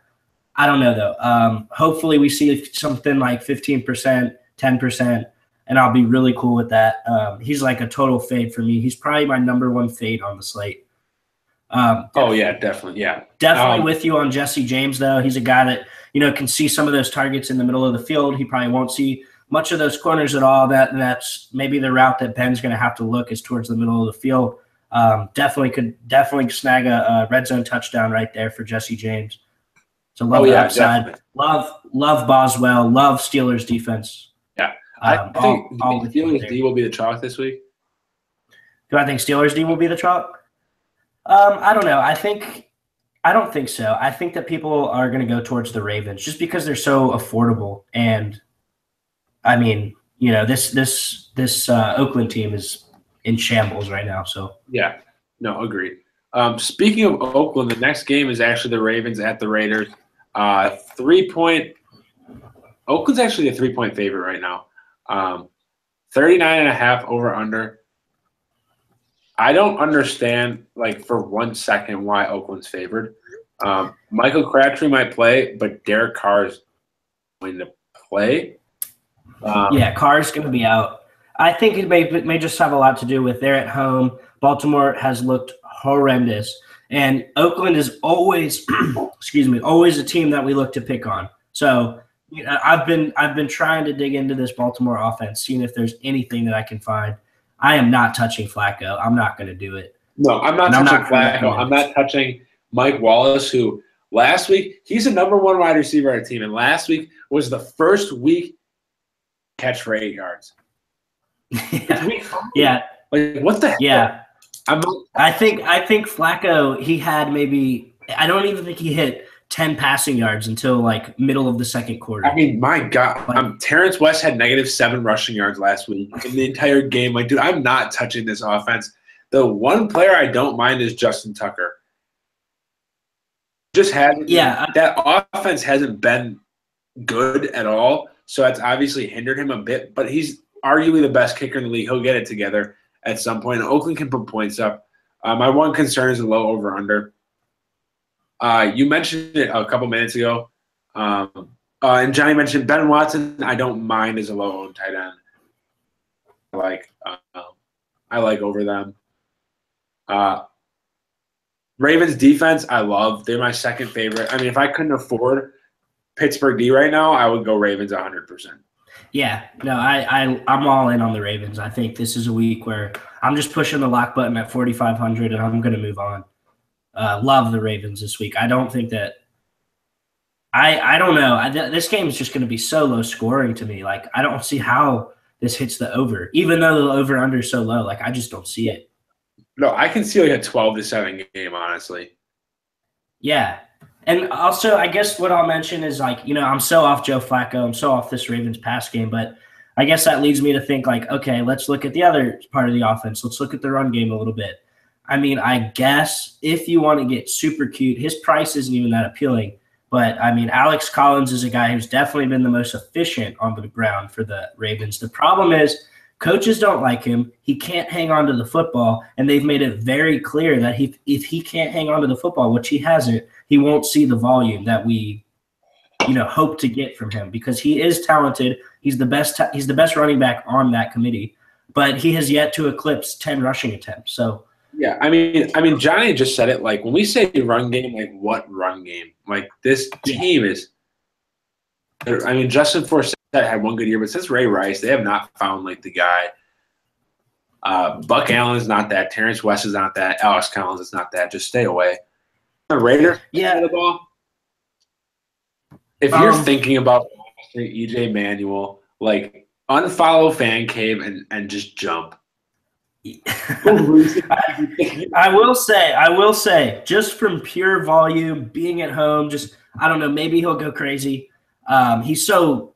I don't know, though. Hopefully we see something like 15%, 10%, and I'll be really cool with that. He's like a total fade for me. He's probably my number 1 fade on the slate. Definitely. Yeah. Definitely with you on Jesse James, though. He's a guy that, can see some of those targets in the middle of the field. He probably won't see much of those corners at all. That's maybe the route that Ben's going to have to look is towards the middle of the field. Definitely snag a red zone touchdown right there for Jesse James. So love the upside. Definitely. Love Boswell. Love Steelers defense. Yeah. I think Steelers D will be the chalk this week. Do I think Steelers D will be the chalk? I don't know. I don't think so. I think that people are going to go towards the Ravens just because they're so affordable. And I mean, this Oakland team is in shambles right now. So yeah, no, agreed. Speaking of Oakland, the next game is actually the Ravens at the Raiders. 3-point. Oakland's actually a 3-point favorite right now. 39.5 over under. I don't understand, like, for 1 second why Oakland's favored. Michael Crabtree might play, but Derek Carr is going to play. Yeah, Carr's going to be out. I think it may just have a lot to do with they're at home. Baltimore has looked horrendous, and Oakland is always, always a team that we look to pick on. So I've been trying to dig into this Baltimore offense, seeing if there's anything that I can find. I am not touching Flacco. I'm not going to do it. No, I'm not touching Flacco. I'm not touching Mike Wallace, who last week he's a number 1 wide receiver on our team, and last week was the first week catch for 8 yards. Yeah. Like, what the hell? Yeah. I think Flacco, he had maybe – I don't even think he hit 10 passing yards until, like, middle of the second quarter. I mean, my God. Terrence West had -7 rushing yards last week in the entire game. Like, dude, I'm not touching this offense. The one player I don't mind is Justin Tucker. Just hasn't – that offense hasn't been good at all, so that's obviously hindered him a bit. But he's arguably the best kicker in the league. He'll get it together at some point. Oakland can put points up. My one concern is a low over-under. You mentioned it a couple minutes ago, and Johnny mentioned Ben Watson. I don't mind as a low-owned tight end. I like over them. Ravens defense, I love. They're my second favorite. I mean, if I couldn't afford Pittsburgh D right now, I would go Ravens 100%. Yeah, no, I'm all in on the Ravens. I think this is a week where I'm just pushing the lock button at 4,500, and I'm going to move on. Love the Ravens this week. I don't think that – I don't know. This game is just going to be so low scoring to me. Like, I don't see how this hits the over, even though the over-under is so low. Like, I just don't see it. No, I can see like a 12-7 game, honestly. Yeah. And also, I guess what I'll mention is, like, I'm so off Joe Flacco. I'm so off this Ravens pass game. But I guess that leads me to think, like, okay, let's look at the other part of the offense. Let's look at the run game a little bit. I mean, I guess if you want to get super cute, his price isn't even that appealing. But, I mean, Alex Collins is a guy who's definitely been the most efficient on the ground for the Ravens. The problem is coaches don't like him. He can't hang on to the football, and they've made it very clear that if he can't hang on to the football, which he hasn't, he won't see the volume that we, hope to get from him because he is talented. He's the best running back on that committee, but he has yet to eclipse 10 rushing attempts. So yeah, I mean, Johnny just said it. Like when we say run game, like what run game? Like this team is. I mean, Justin Forsett had one good year, but since Ray Rice, they have not found like the guy. Buck Allen is not that. Terrence West is not that. Alex Collins is not that. Just stay away. The Raiders, the ball. If you're thinking about EJ Manuel, like unfollow FanCave and just jump. I will say, just from pure volume, being at home, just I don't know, maybe he'll go crazy. He's so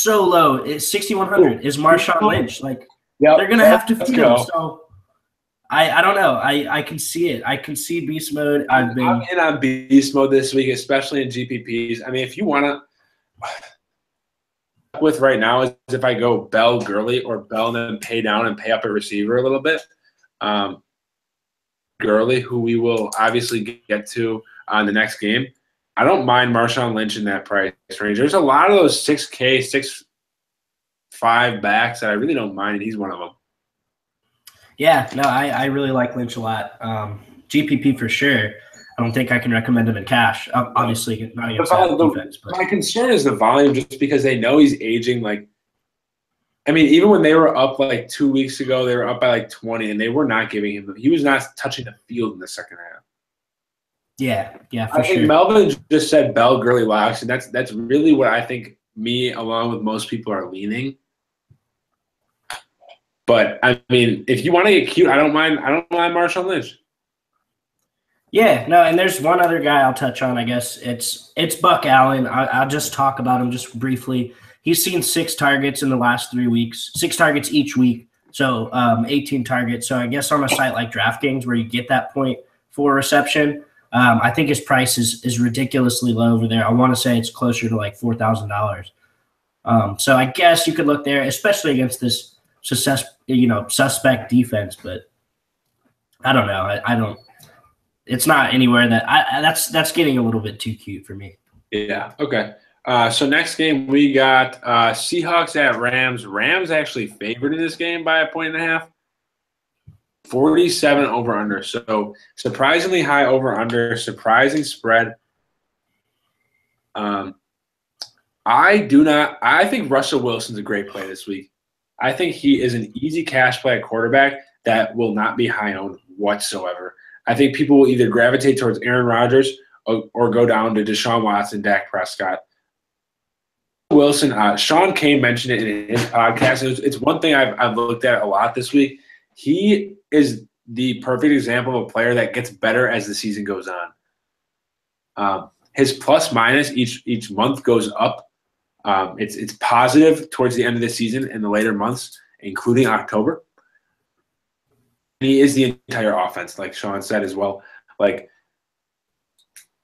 low. It's 6,100 is Marshawn Lynch. Like they're gonna have to feed him. So I don't know. I can see it. I can see beast mode. I'm in on beast mode this week, especially in GPPs. I mean, if you wanna with right now is if I go Bell Gurley or Bell and then pay down and pay up a receiver a little bit. Gurley, who we will obviously get to on the next game. I don't mind Marshawn Lynch in that price range. There's a lot of those 6K, 6.5 backs that I really don't mind, and he's one of them. Yeah, no, I really like Lynch a lot. GPP for sure. I don't think I can recommend him in cash. Obviously, not against that defense. But. My concern is the volume, just because they know he's aging. Like, I mean, even when they were up like 2 weeks ago, they were up by like 20, and they were not giving him. He was not touching the field in the second half. Yeah, for I think sure. Melvin just said Bell Gurley locks, and that's really what I think. Me, along with most people, are leaning. But I mean, if you want to get cute, I don't mind Marshawn Lynch. Yeah, no, and there's one other guy I'll touch on. I guess it's Buck Allen. I'll just talk about him just briefly. He's seen 6 targets in the last 3 weeks, 6 targets each week, so 18 targets. So I guess on a site like DraftKings where you get that point for reception, I think his price is ridiculously low over there. I want to say it's closer to like $4,000. So I guess you could look there, especially against this suspect defense. But I don't know. I don't. It's not anywhere that that's getting a little bit too cute for me. Yeah. Okay. So next game we got Seahawks at Rams. Rams actually favored in this game by 1.5. 47 over under. So surprisingly high over under. Surprising spread. I think Russell Wilson's a great play this week. I think he is an easy cash play at quarterback that will not be high owned whatsoever. I think people will either gravitate towards Aaron Rodgers or go down to Deshaun Watson, Dak Prescott. Wilson, Sean Kane mentioned it in his podcast. It's one thing I've looked at a lot this week. He is the perfect example of a player that gets better as the season goes on. His plus minus each month goes up. It's positive towards the end of the season in the later months, including October. He is the entire offense, like Sean said as well. Like,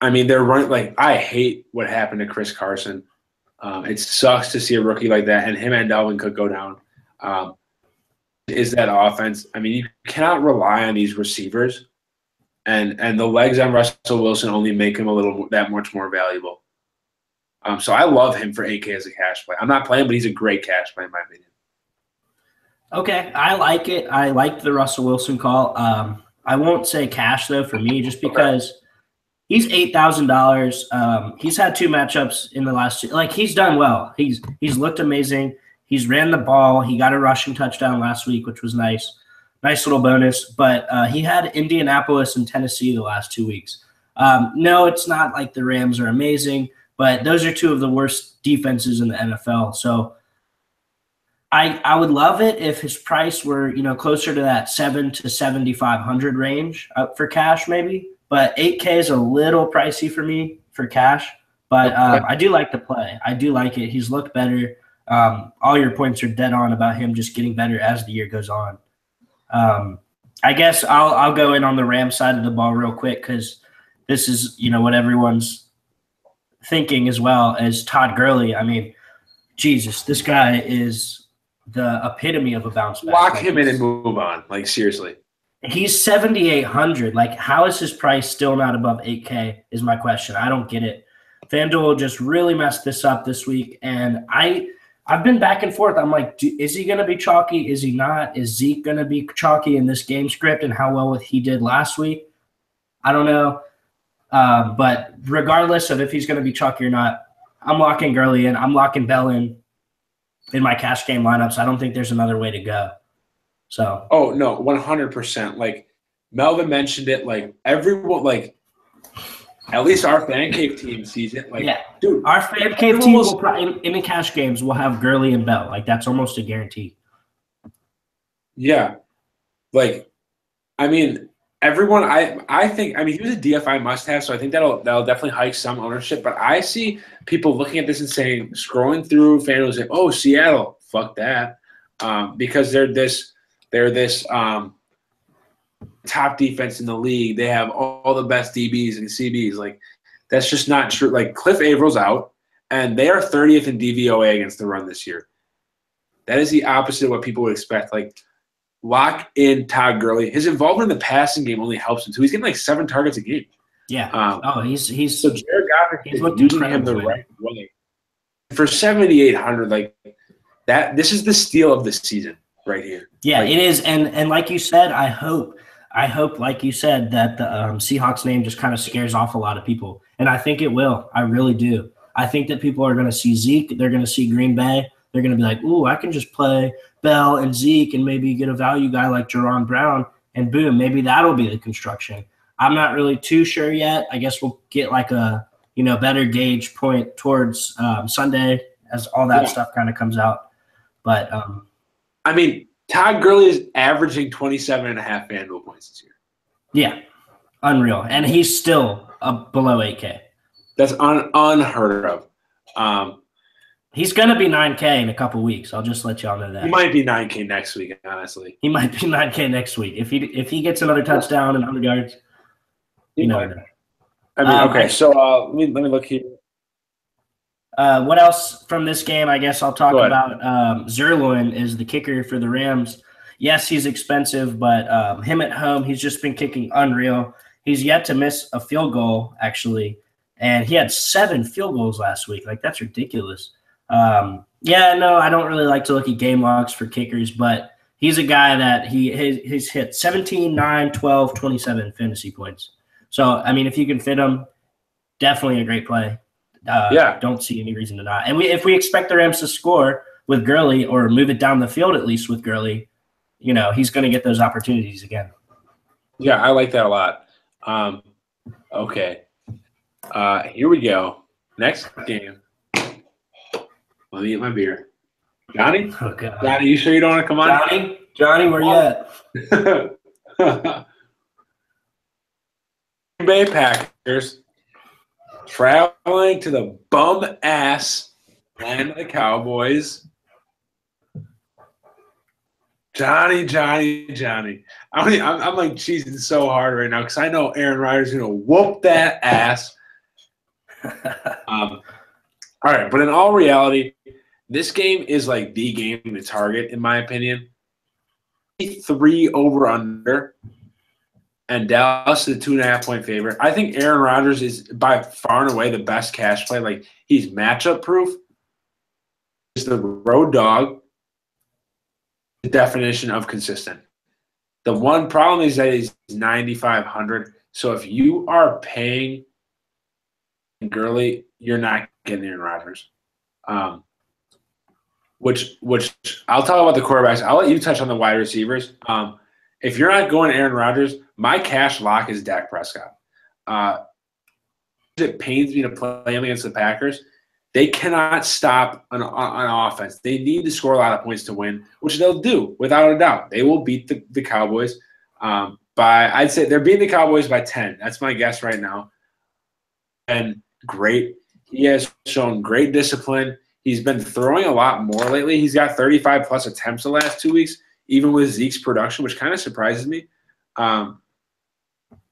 I mean, they're running. Like, I hate what happened to Chris Carson. It sucks to see a rookie like that, and him and Dalvin Cook go down. Is that offense? I mean, you cannot rely on these receivers, and the legs on Russell Wilson only make him that much more valuable. So I love him for 8K as a cash play. I'm not playing, but he's a great cash play in my opinion. Okay, I like it. I like the Russell Wilson call. I won't say cash though for me, just because he's $8,000. He's had 2 matchups in the last 2. Like, he's done well. He's looked amazing. He's ran the ball. He got a rushing touchdown last week, which was nice. Nice little bonus. But he had Indianapolis and Tennessee the last 2 weeks. No, it's not like the Rams are amazing, but those are 2 of the worst defenses in the NFL. So I would love it if his price were, closer to that 7 to 7,500 range for cash maybe. But 8K is a little pricey for me for cash. But I do like the play. I do like it. He's looked better. All your points are dead on about him just getting better as the year goes on. I guess I'll go in on the Rams side of the ball real quick because this is, what everyone's thinking as well as Todd Gurley. I mean, Jesus, this guy is the epitome of a bounce back. Lock him in and move on. Like, seriously. He's 7,800. Like, how is his price still not above 8K is my question. I don't get it. FanDuel just really messed this up this week, and I've been back and forth. I'm like, is he going to be chalky? Is he not? Is Zeke going to be chalky in this game script and how well he did last week? I don't know. But regardless of if he's going to be chalky or not, I'm locking Gurley in. I'm locking Bell in my cash game lineups. I don't think there's another way to go. So. Oh, no, 100%. Like, Melvin mentioned it. Like, everyone, like, at least our FanCave team sees it. Like, yeah, dude, our FanCave team will probably, in the cash games, will have Gurley and Bell. Like, that's almost a guarantee. Yeah. Like, I mean, everyone, I think, I mean, he was a DFI must-have, so I think that'll definitely hike some ownership. But I see people looking at this and saying, scrolling through FanDuel, saying, oh, Seattle, fuck that. Because they're this top defense in the league. They have all the best DBs and CBs. Like, that's just not true. Like, Cliff Avrill's out, and they are 30th in DVOA against the run this year. That is the opposite of what people would expect. Like, lock in Todd Gurley. His involvement in the passing game only helps him too. He's getting like 7 targets a game. Yeah. He's so Jared Goff is using him the right way. For 7,800, like that, this is the steal of the season right here. Yeah, it is. And like you said, I hope, like you said, that the Seahawks name just kind of scares off a lot of people. And I think it will. I really do. I think that people are going to see Zeke. They're going to see Green Bay. They're going to be like, ooh, I can just play Bell and Zeke and maybe get a value guy like Jerron Brown, and boom, maybe that'll be the construction. I'm not really too sure yet. I guess we'll get like a, better gauge point towards Sunday as all that stuff kind of comes out. But I mean, Todd Gurley is averaging 27.5 FanDuel points this year. Yeah, unreal. And he's still below 8K. That's unheard of. He's going to be 9K in a couple weeks. I'll just let y'all know that. He might be 9K next week, honestly. He might be 9K next week. If he gets another touchdown and 100 yards, you know. I mean, okay, so let me look here. What else from this game? I guess I'll talk about Zerloin is the kicker for the Rams. yes, he's expensive, but him at home, he's just been kicking unreal. He's yet to miss a field goal, actually, and he had 7 field goals last week. Like, that's ridiculous. No, I don't really like to look at game logs for kickers, but he's a guy that he's hit 17, 9, 12, 27 fantasy points. So, I mean, if you can fit him, definitely a great play. Don't see any reason to not. And if we expect the Rams to score with Gurley or move it down the field at least with Gurley, he's going to get those opportunities again. Yeah, I like that a lot. Okay. Here we go. Next game. Let me get my beer. Johnny? Oh, God. Johnny, you sure you don't want to come on? Johnny, where you at? Green Bay Packers traveling to the bum-ass land of the Cowboys. Johnny. I'm like cheesing so hard right now because I know Aaron Rodgers is going to whoop that ass. All right, but in all reality, this game is like the game to target, in my opinion. 3 over-under, and Dallas is a 2.5-point favorite. I think Aaron Rodgers is by far and away the best cash play. Like, he's matchup-proof. He's the road dog. The definition of consistent. The one problem is that he's 9,500. So if you are paying Gurley, you're not getting Aaron Rodgers. Which I'll talk about the quarterbacks. I'll let you touch on the wide receivers. If you're not going Aaron Rodgers, my cash lock is Dak Prescott. It pains me to play him against the Packers. They cannot stop an offense. They need to score a lot of points to win, which they'll do without a doubt. They will beat the Cowboys I'd say they're beating the Cowboys by 10. That's my guess right now. And great. He has shown great discipline. He's been throwing a lot more lately. He's got 35-plus attempts the last 2 weeks, even with Zeke's production, which kind of surprises me.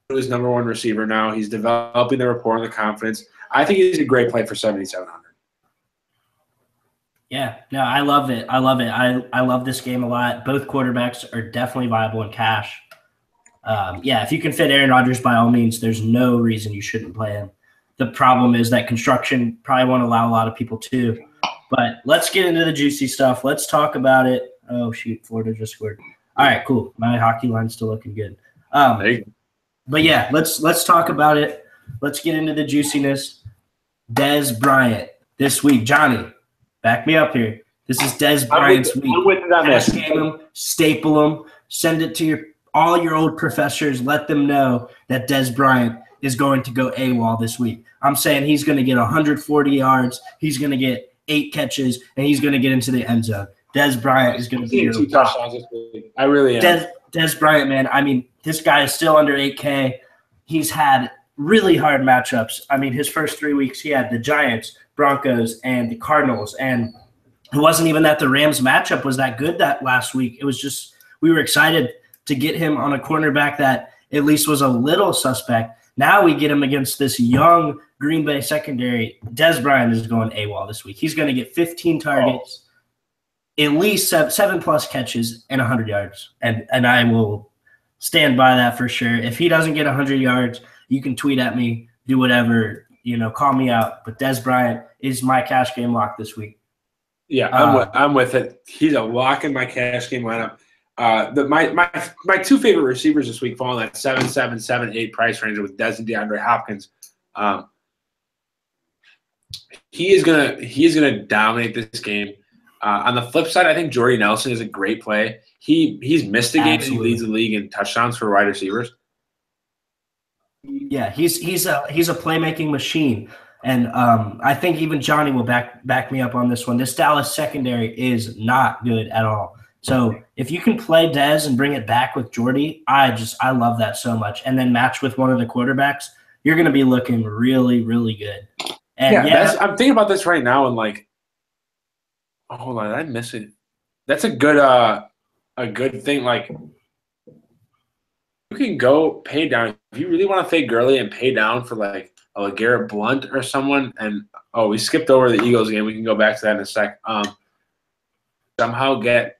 His number one receiver now. He's developing the rapport and the confidence. I think he's a great play for 7,700. Yeah, no, I love it. I love this game a lot. Both quarterbacks are definitely viable in cash. If you can fit Aaron Rodgers, by all means, there's no reason you shouldn't play him. The problem is that construction probably won't allow a lot of people to. But let's get into the juicy stuff. Let's talk about it. Oh, shoot, Florida just scored. All right, cool. My hockey line's still looking good. But yeah, let's talk about it. Let's get into the juiciness. Dez Bryant this week. Johnny, back me up here. This is Dez Bryant's week. Cash game him, staple him, send it to all your old professors. Let them know that Dez Bryant is going to go AWOL this week. I'm saying he's going to get 140 yards. He's going to get 8 catches, and he's going to get into the end zone. Dez Bryant is going to be your 2 touchdowns this week. I really am. Dez Bryant, man, I mean, this guy is still under 8K. He's had really hard matchups. I mean, his first 3 weeks, he had the Giants, Broncos, and the Cardinals. And it wasn't even that the Rams matchup was that good that last week. It was just we were excited to get him on a cornerback that at least was a little suspect. Now we get him against this young Green Bay secondary. Dez Bryant is going AWOL this week. He's going to get 15 targets, at least 7+ catches, and 100 yards. And I will stand by that for sure. If he doesn't get 100 yards, you can tweet at me, do whatever, call me out. But Dez Bryant is my cash game lock this week. Yeah, I'm with it. He's a lock in my cash game lineup. My 2 favorite receivers this week fall in that 7-7-7-8 price range with Dez and DeAndre Hopkins. He is gonna dominate this game. On the flip side, I think Jordy Nelson is a great play. He's missed a game and he leads the league in touchdowns for wide receivers. Yeah, he's a playmaking machine. And I think even Johnny will back me up on this one. This Dallas secondary is not good at all. So if you can play Dez and bring it back with Jordy, I love that so much. And then match with one of the quarterbacks, you're going to be looking really, really good. And I'm thinking about this right now and hold on, I miss it. That's a good thing. Like, you can go pay down if you really want to fade Gurley and pay down for like a LeGarrette Blount or someone. And we skipped over the Eagles game. We can go back to that in a sec. Somehow get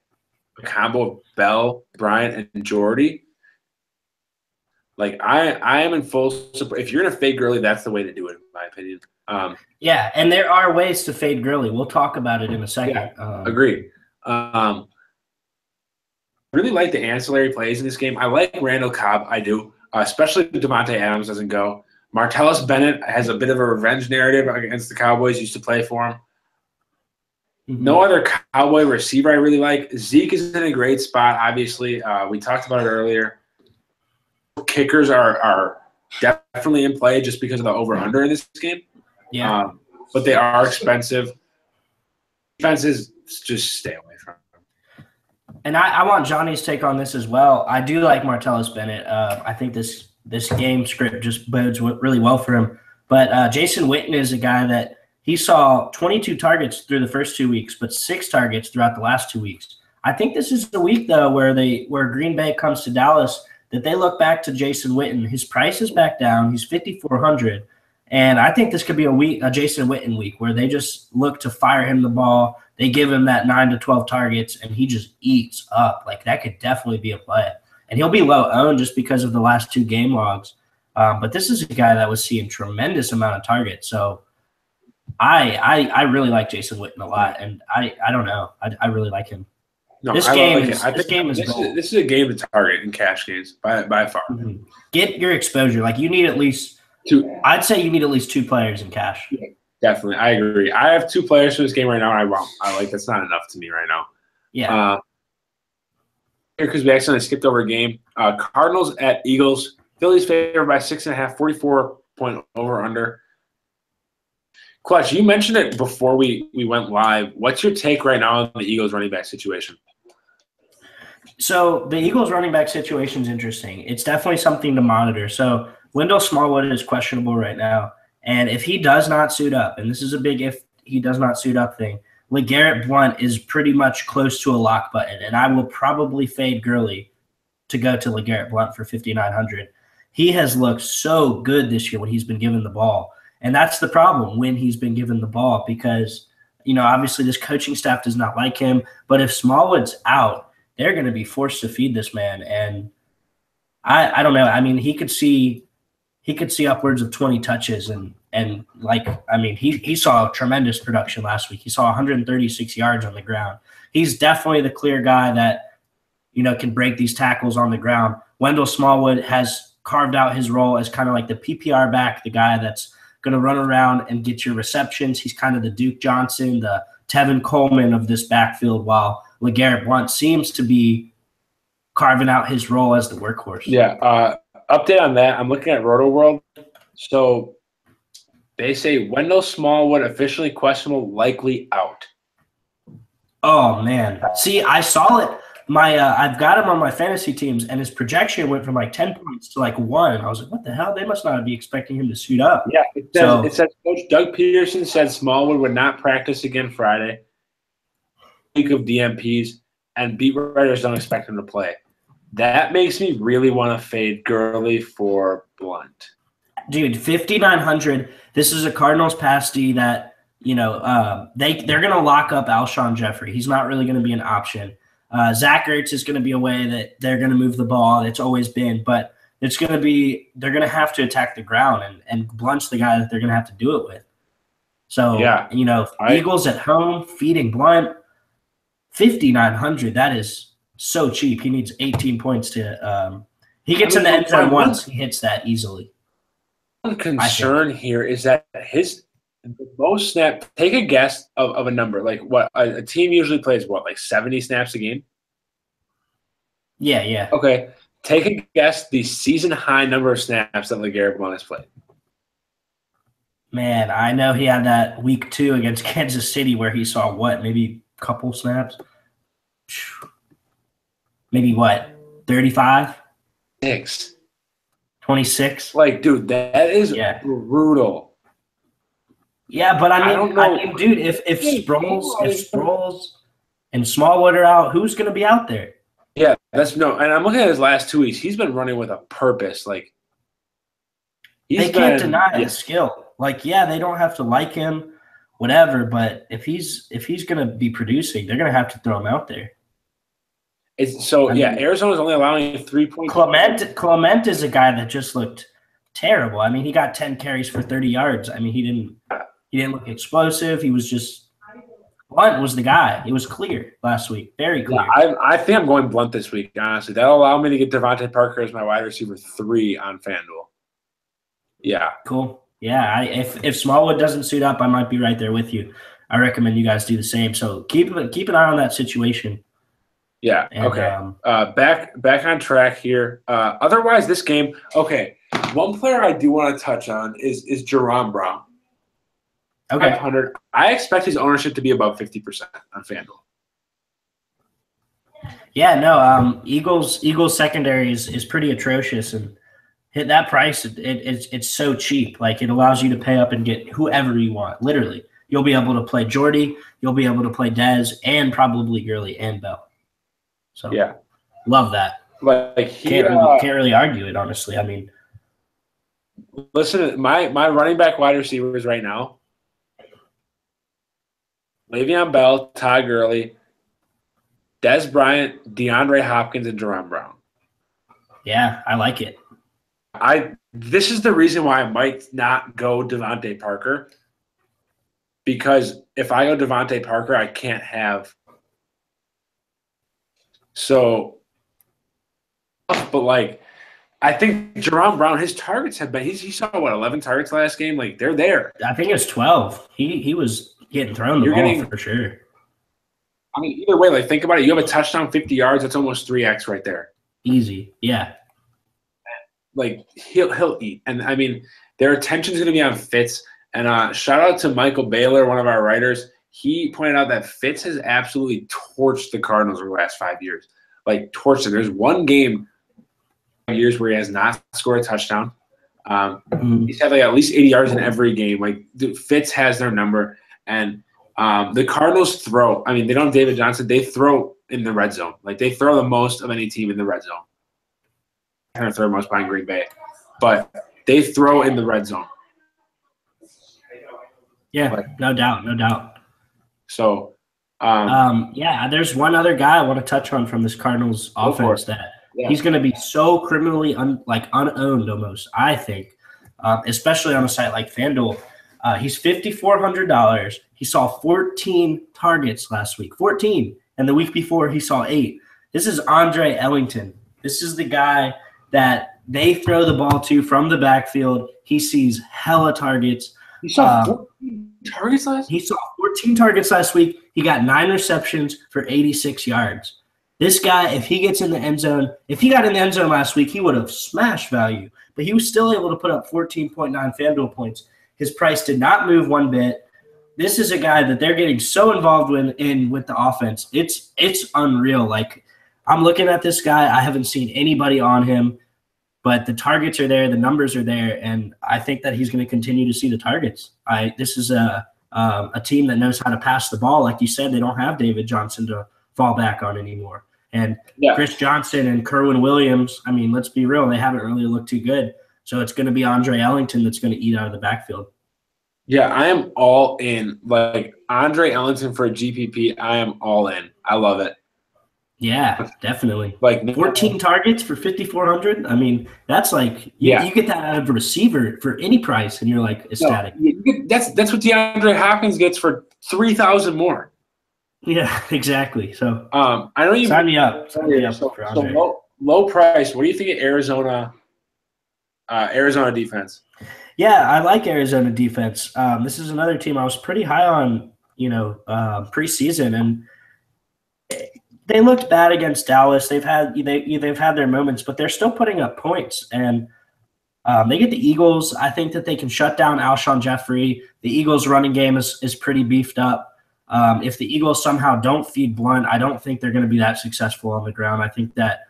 a combo of Bell, Bryant, and Jordy. Like I am in full support. If you're gonna fade Gurley, that's the way to do it, in my opinion. Yeah, and there are ways to fade Gurley. We'll talk about it in a second. Yeah, agreed. Really like the ancillary plays in this game. I like Randall Cobb. I do, especially if Devontae Adams doesn't go. Martellus Bennett has a bit of a revenge narrative against the Cowboys. Used to play for him. Mm-hmm. No other Cowboy receiver I really like. Zeke is in a great spot, obviously. We talked about it earlier. Kickers are definitely in play just because of the over-under in this game. Yeah. But they are expensive. Defenses, just stay away from them. And I want Johnny's take on this as well. I do like Martellus Bennett. I think this game script just bodes really well for him. But Jason Witten is a guy that he saw 22 targets through the first 2 weeks, but 6 targets throughout the last 2 weeks. I think this is the week, though, where Green Bay comes to Dallas, that they look back to Jason Witten. His price is back down. He's $5,400. And I think this could be a Jason Witten week where they just look to fire him the ball. They give him that 9 to 12 targets, and he just eats up. Like, that could definitely be a play. And he'll be low owned just because of the last 2 game logs. But this is a guy that was seeing tremendous amount of targets. So I really like Jason Witten a lot, and I don't know. I really like him. No, this game is gold. This is a game to target in cash games by far. Mm-hmm. Get your exposure. Like, you need at least two. I'd say you need at least 2 players in cash. Yeah, definitely, I agree. I have 2 players for this game right now. I like that's not enough to me right now. Yeah. Because we accidentally skipped over a game. Cardinals at Eagles. Phillies favored by 6.5. 44-point over under. Clutch, you mentioned it before we went live. What's your take right now on the Eagles running back situation? So the Eagles running back situation is interesting. It's definitely something to monitor. So Wendell Smallwood is questionable right now. And if he does not suit up, and this is a big if he does not suit up thing, LeGarrette Blount is pretty much close to a lock button. And I will probably fade Gurley to go to LeGarrette Blount for $5,900. He has looked so good this year when he's been given the ball. And that's the problem when he's been given the ball because, obviously this coaching staff does not like him. But if Smallwood's out, they're going to be forced to feed this man. And I don't know. I mean, he could see upwards of 20 touches. He saw tremendous production last week. He saw 136 yards on the ground. He's definitely the clear guy that, can break these tackles on the ground. Wendell Smallwood has carved out his role as kind of like the PPR back, the guy that's going to run around and get your receptions. He's kind of the Duke Johnson, the Tevin Coleman of this backfield, while LeGarrette Blount seems to be carving out his role as the workhorse. Yeah. Update on that. I'm looking at Roto World. So they say Wendell Smallwood officially questionable, likely out. Oh, man. See, I saw it. I've got him on my fantasy teams, and his projection went from like 10 points to like 1. And I was like, what the hell? They must not be expecting him to suit up. Yeah, it says Coach Doug Peterson said Smallwood would not practice again Friday. Week of DMPs, and beat writers don't expect him to play. That makes me really want to fade Gurley for Blount. Dude, $5,900. This is a Cardinals pass D that, they're going to lock up Alshon Jeffrey. He's not really going to be an option. Zach Ertz is going to be a way that they're going to move the ball. It's always been, but they're going to have to attack the ground, and Blunt's the guy that they're going to have to do it with. So, yeah, Eagles at home, feeding Blount, $5,900. That is so cheap. He needs 18 points to he gets in the end zone once. He hits that easily. One concern here is that the most snap. Take a guess of a number. Like what a team usually plays. What, like 70 snaps a game? Yeah. Okay. Take a guess the season high number of snaps that LeGarrette Blount has played. Man, I know he had that week 2 against Kansas City where he saw maybe a couple snaps. Maybe 35? 26? Like, dude, that is brutal. Yeah, but I mean, dude, if Sproles and Smallwood are out, who's going to be out there? Yeah, and I'm looking at his last 2 weeks. He's been running with a purpose. Like, they can't deny his skill. Like, yeah, they don't have to like him, whatever. But if he's going to be producing, they're going to have to throw him out there. Arizona's only allowing 3 points. Clement is a guy that just looked terrible. I mean, he got 10 carries for 30 yards. I mean, he didn't look explosive. He was just Blunt was the guy. It was clear last week, very clear. Yeah, I think I'm going Blunt this week. Honestly, that'll allow me to get Devontae Parker as my wide receiver 3 on FanDuel. Yeah, cool. Yeah, if Smallwood doesn't suit up, I might be right there with you. I recommend you guys do the same. So keep an eye on that situation. Yeah. And, okay. Back on track here. Otherwise, this game. Okay. One player I do want to touch on is Jerome Brown. Okay. 500. I expect his ownership to be above 50% on FanDuel. Yeah. No. Eagles secondary is pretty atrocious, and hit that price. It's so cheap. Like, it allows you to pay up and get whoever you want. Literally, you'll be able to play Jordy. You'll be able to play Dez and probably Gurley and Bell. So yeah, love that. Like can't really argue it, honestly. I mean, listen, my running back wide receivers right now: Le'Veon Bell, Todd Gurley, Dez Bryant, DeAndre Hopkins, and Jerome Brown. Yeah, I like it. This is the reason why I might not go Devontae Parker, because if I go Devontae Parker, I can't have. So, but like, I think Jerome Brown, his targets have been. He saw 11 targets last game. Like, they're there. I think it's 12. He was getting thrown the ball for sure. I mean, either way, like, think about it. You have a touchdown, 50 yards. That's almost 3x right there. Easy, yeah. Like, he'll eat, and I mean, their attention is going to be on Fitz. And shout out to Michael Baylor, one of our writers. He pointed out that Fitz has absolutely torched the Cardinals over the last 5 years. Like, torched them. There's one game 5 years where he has not scored a touchdown. He's had like at least 80 yards in every game. Like, Fitz has their number. And the Cardinals throw. I mean, they don't have David Johnson. They throw in the red zone. Like, they throw the most of any team in the red zone. Kind of throw most behind Green Bay. But they throw in the red zone. Yeah, like, no doubt. So, there's one other guy I want to touch on from this Cardinals offense that he's going to be so criminally unowned almost, I think, especially on a site like FanDuel. He's $5,400. He saw 14 targets last week, 14, and the week before he saw 8. This is Andre Ellington. This is the guy that they throw the ball to from the backfield. He sees hella targets. He saw 14 targets last week? He saw 14 targets last week. He got 9 receptions for 86 yards. This guy, if he gets in the end zone, if he got in the end zone last week, he would have smashed value. But he was still able to put up 14.9 FanDuel points. His price did not move one bit. This is a guy that they're getting so involved with the offense. It's unreal. Like, I'm looking at this guy. I haven't seen anybody on him. But the targets are there, the numbers are there, and I think that he's going to continue to see the targets. This is a team that knows how to pass the ball. Like you said, they don't have David Johnson to fall back on anymore. And Chris Johnson and Kerwin Williams, I mean, let's be real, they haven't really looked too good. So it's going to be Andre Ellington that's going to eat out of the backfield. Yeah, I am all in. Like, Andre Ellington for a GPP, I am all in. I love it. Yeah, definitely. Like 14 targets for 5,400. I mean, that's like you get that out of a receiver for any price, and you're like ecstatic. No, that's what DeAndre Hopkins gets for 3,000 more. Yeah, exactly. So I know you sign me up. So low price. What do you think of Arizona defense? Yeah, I like Arizona defense. This is another team I was pretty high on, preseason, and they looked bad against Dallas. They've had their moments, but they're still putting up points. And they get the Eagles. I think that they can shut down Alshon Jeffrey. The Eagles' running game is pretty beefed up. If the Eagles somehow don't feed Blunt, I don't think they're going to be that successful on the ground. I think that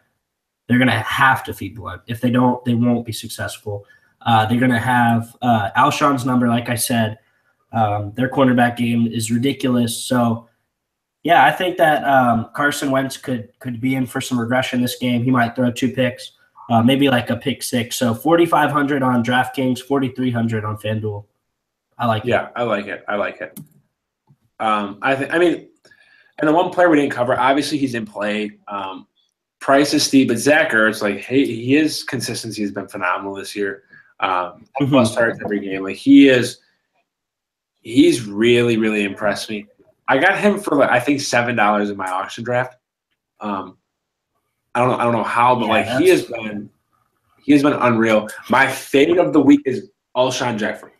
they're going to have to feed Blunt. If they don't, they won't be successful. They're going to have Alshon's number, like I said. Their cornerback game is ridiculous. So, yeah, I think that Carson Wentz could be in for some regression this game. He might throw 2 picks, maybe like a pick 6. So 4,500 on DraftKings, 4,300 on FanDuel. I like it. Yeah, I like it. I mean, and the one player we didn't cover, obviously he's in play. price is steep, but Zach Ertz, like, hey, his consistency has been phenomenal this year. Plus starts every game. Like, he's really, really impressed me. I got him for I think $7 in my auction draft. I don't know how, but he has been unreal. My favorite of the week is Alshon Jeffrey.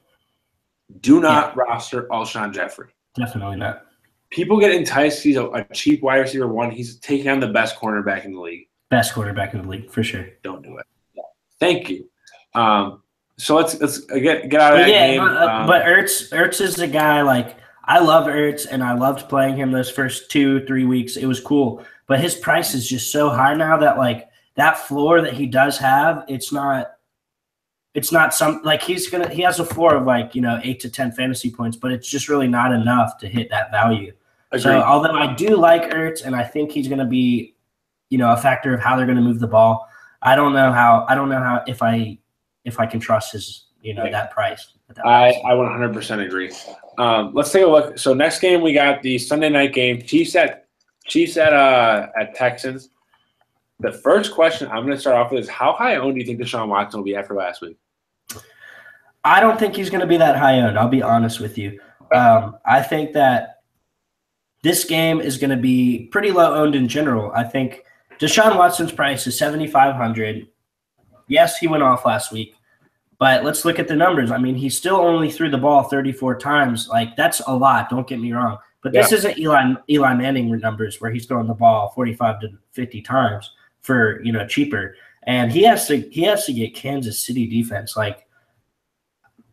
Do not roster Alshon Jeffrey. Definitely not. People get enticed. He's a cheap wide receiver one. He's taking on the best cornerback in the league. Best quarterback in the league, for sure. Don't do it. Yeah. Thank you. So let's get out of that game. But Ertz is the guy. Like, I love Ertz, and I loved playing him those first 2-3 weeks. It was cool. But his price is just so high now that, like, that floor that he does have, it's not some, like, he has a floor of, like, 8 to 10 fantasy points, but it's just really not enough to hit that value. Agreed. So although I do like Ertz, and I think he's going to be, a factor of how they're going to move the ball, I don't know how if I can trust his, that price. I 100% agree. Let's take a look. So next game, we got the Sunday night game, Chiefs at Texans. The first question I'm going to start off with is, how high owned do you think Deshaun Watson will be after last week? I don't think he's going to be that high owned. I'll be honest with you. I think that this game is going to be pretty low owned in general. I think Deshaun Watson's price is $7,500. Yes, he went off last week, but let's look at the numbers. I mean, he still only threw the ball 34 times. Like, that's a lot. Don't get me wrong. But this isn't Eli Manning numbers where he's throwing the ball 45 to 50 times for, cheaper. And he has to get Kansas City defense. Like,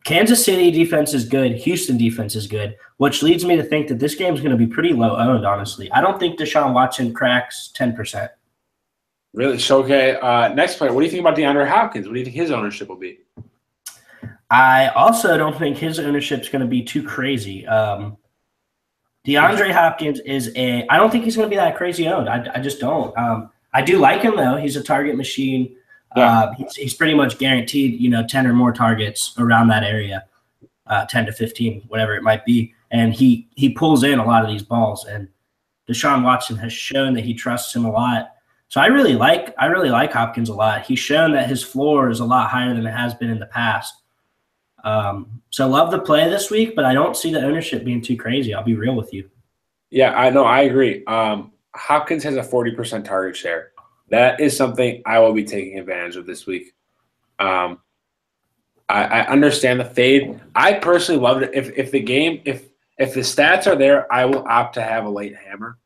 Kansas City defense is good. Houston defense is good, which leads me to think that this game is going to be pretty low owned, honestly. I don't think Deshaun Watson cracks 10%. Really? So, okay. Next player. What do you think about DeAndre Hopkins? What do you think his ownership will be? I also don't think his ownership is going to be too crazy. DeAndre Hopkins I don't think he's going to be that crazy owned. I just don't. I do like him, though. He's a target machine. Yeah. He's pretty much guaranteed, 10 or more targets around that area, 10 to 15, whatever it might be. And he pulls in a lot of these balls. And Deshaun Watson has shown that he trusts him a lot. So I really like Hopkins a lot. He's shown that his floor is a lot higher than it has been in the past. So love the play this week, but I don't see the ownership being too crazy. I'll be real with you. Yeah, I know. I agree. Hopkins has a 40% target share. That is something I will be taking advantage of this week. I understand the fade. I personally loved it. If the stats are there, I will opt to have a late hammer.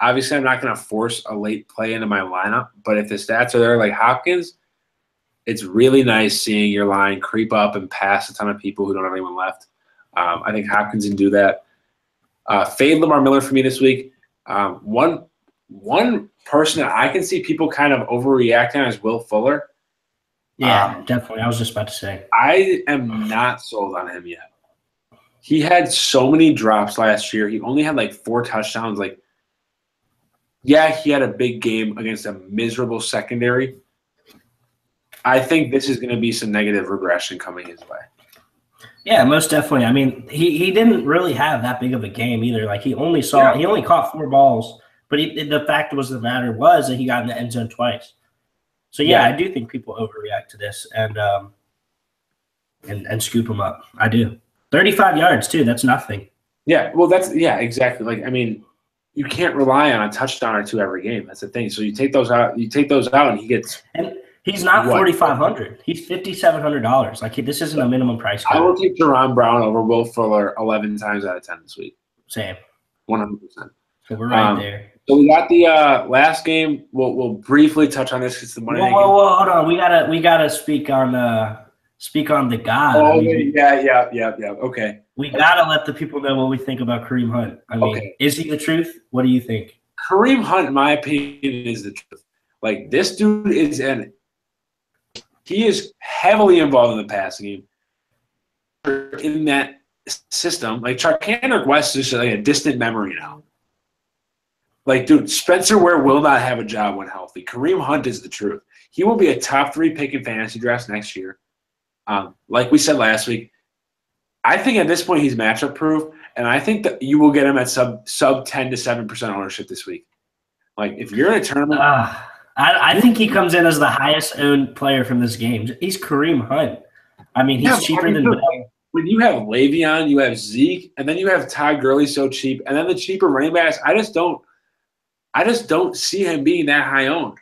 Obviously, I'm not going to force a late play into my lineup, but if the stats are there, like Hopkins, it's really nice seeing your line creep up and pass a ton of people who don't have anyone left. I think Hopkins can do that. Fade Lamar Miller for me this week. One person that I can see people kind of overreacting on is Will Fuller. Yeah, definitely. I was just about to say. I am not sold on him yet. He had so many drops last year. He only had like 4 touchdowns. Like, yeah, he had a big game against a miserable secondary. I think this is going to be some negative regression coming his way. Yeah, most definitely. I mean, he didn't really have that big of a game either. Like, he only caught 4 balls, but the fact was that he got in the end zone twice. So yeah, I do think people overreact to this and scoop him up. I do. 35 yards too. That's nothing. Yeah, well, exactly. Like, I mean, you can't rely on a touchdown or 2 every game. That's the thing. So you take those out, and he gets. And he's not $4,500. He's $5,700. Like, this isn't a minimum price. I will take Jerron Brown over Will Fuller 11 times out of 10 this week. Same. 100%. So we're right there. So we got the last game. We'll briefly touch on this. It's the Monday night game. Whoa, hold on. We gotta speak on the guy. Oh, yeah. Okay. We gotta let the people know what we think about Kareem Hunt. I mean, Is he the truth? What do you think? Kareem Hunt, in my opinion, is the truth. Like, this dude he is heavily involved in the passing game. In that system, like Charkandrick West is just like a distant memory now. Like, dude, Spencer Ware will not have a job when healthy. Kareem Hunt is the truth. He will be a top 3 pick in fantasy drafts next year. Like we said last week, I think at this point he's matchup proof, and I think that you will get him at sub 10 to 7% ownership this week. Like, if you're in a tournament, I think he comes in as the highest owned player from this game. He's Kareem Hunt. I mean, he's cheaper than Bell. When you have Le'Veon, you have Zeke, and then you have Todd Gurley so cheap, and then the cheaper running backs, I just don't see him being that high owned.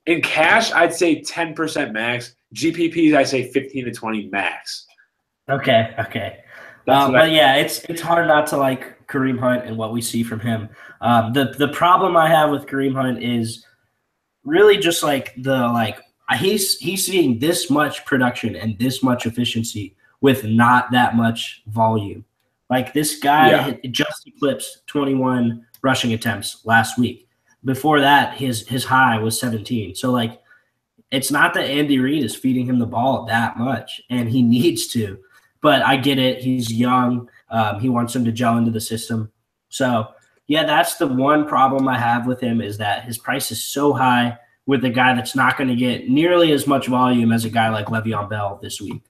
In cash, I'd say 10% max. GPPs, I'd say 15 to 20 max. Okay. But yeah, it's hard not to like Kareem Hunt and what we see from him. The problem I have with Kareem Hunt is really just he's seeing this much production and this much efficiency with not that much volume. Like this guy just eclipsed 21 rushing attempts last week. Before that, his high was 17. So like, it's not that Andy Reid is feeding him the ball that much, and he needs to. But I get it. He's young. He wants him to gel into the system. So yeah, that's the one problem I have with him is that his price is so high with a guy that's not going to get nearly as much volume as a guy like Le'Veon Bell this week.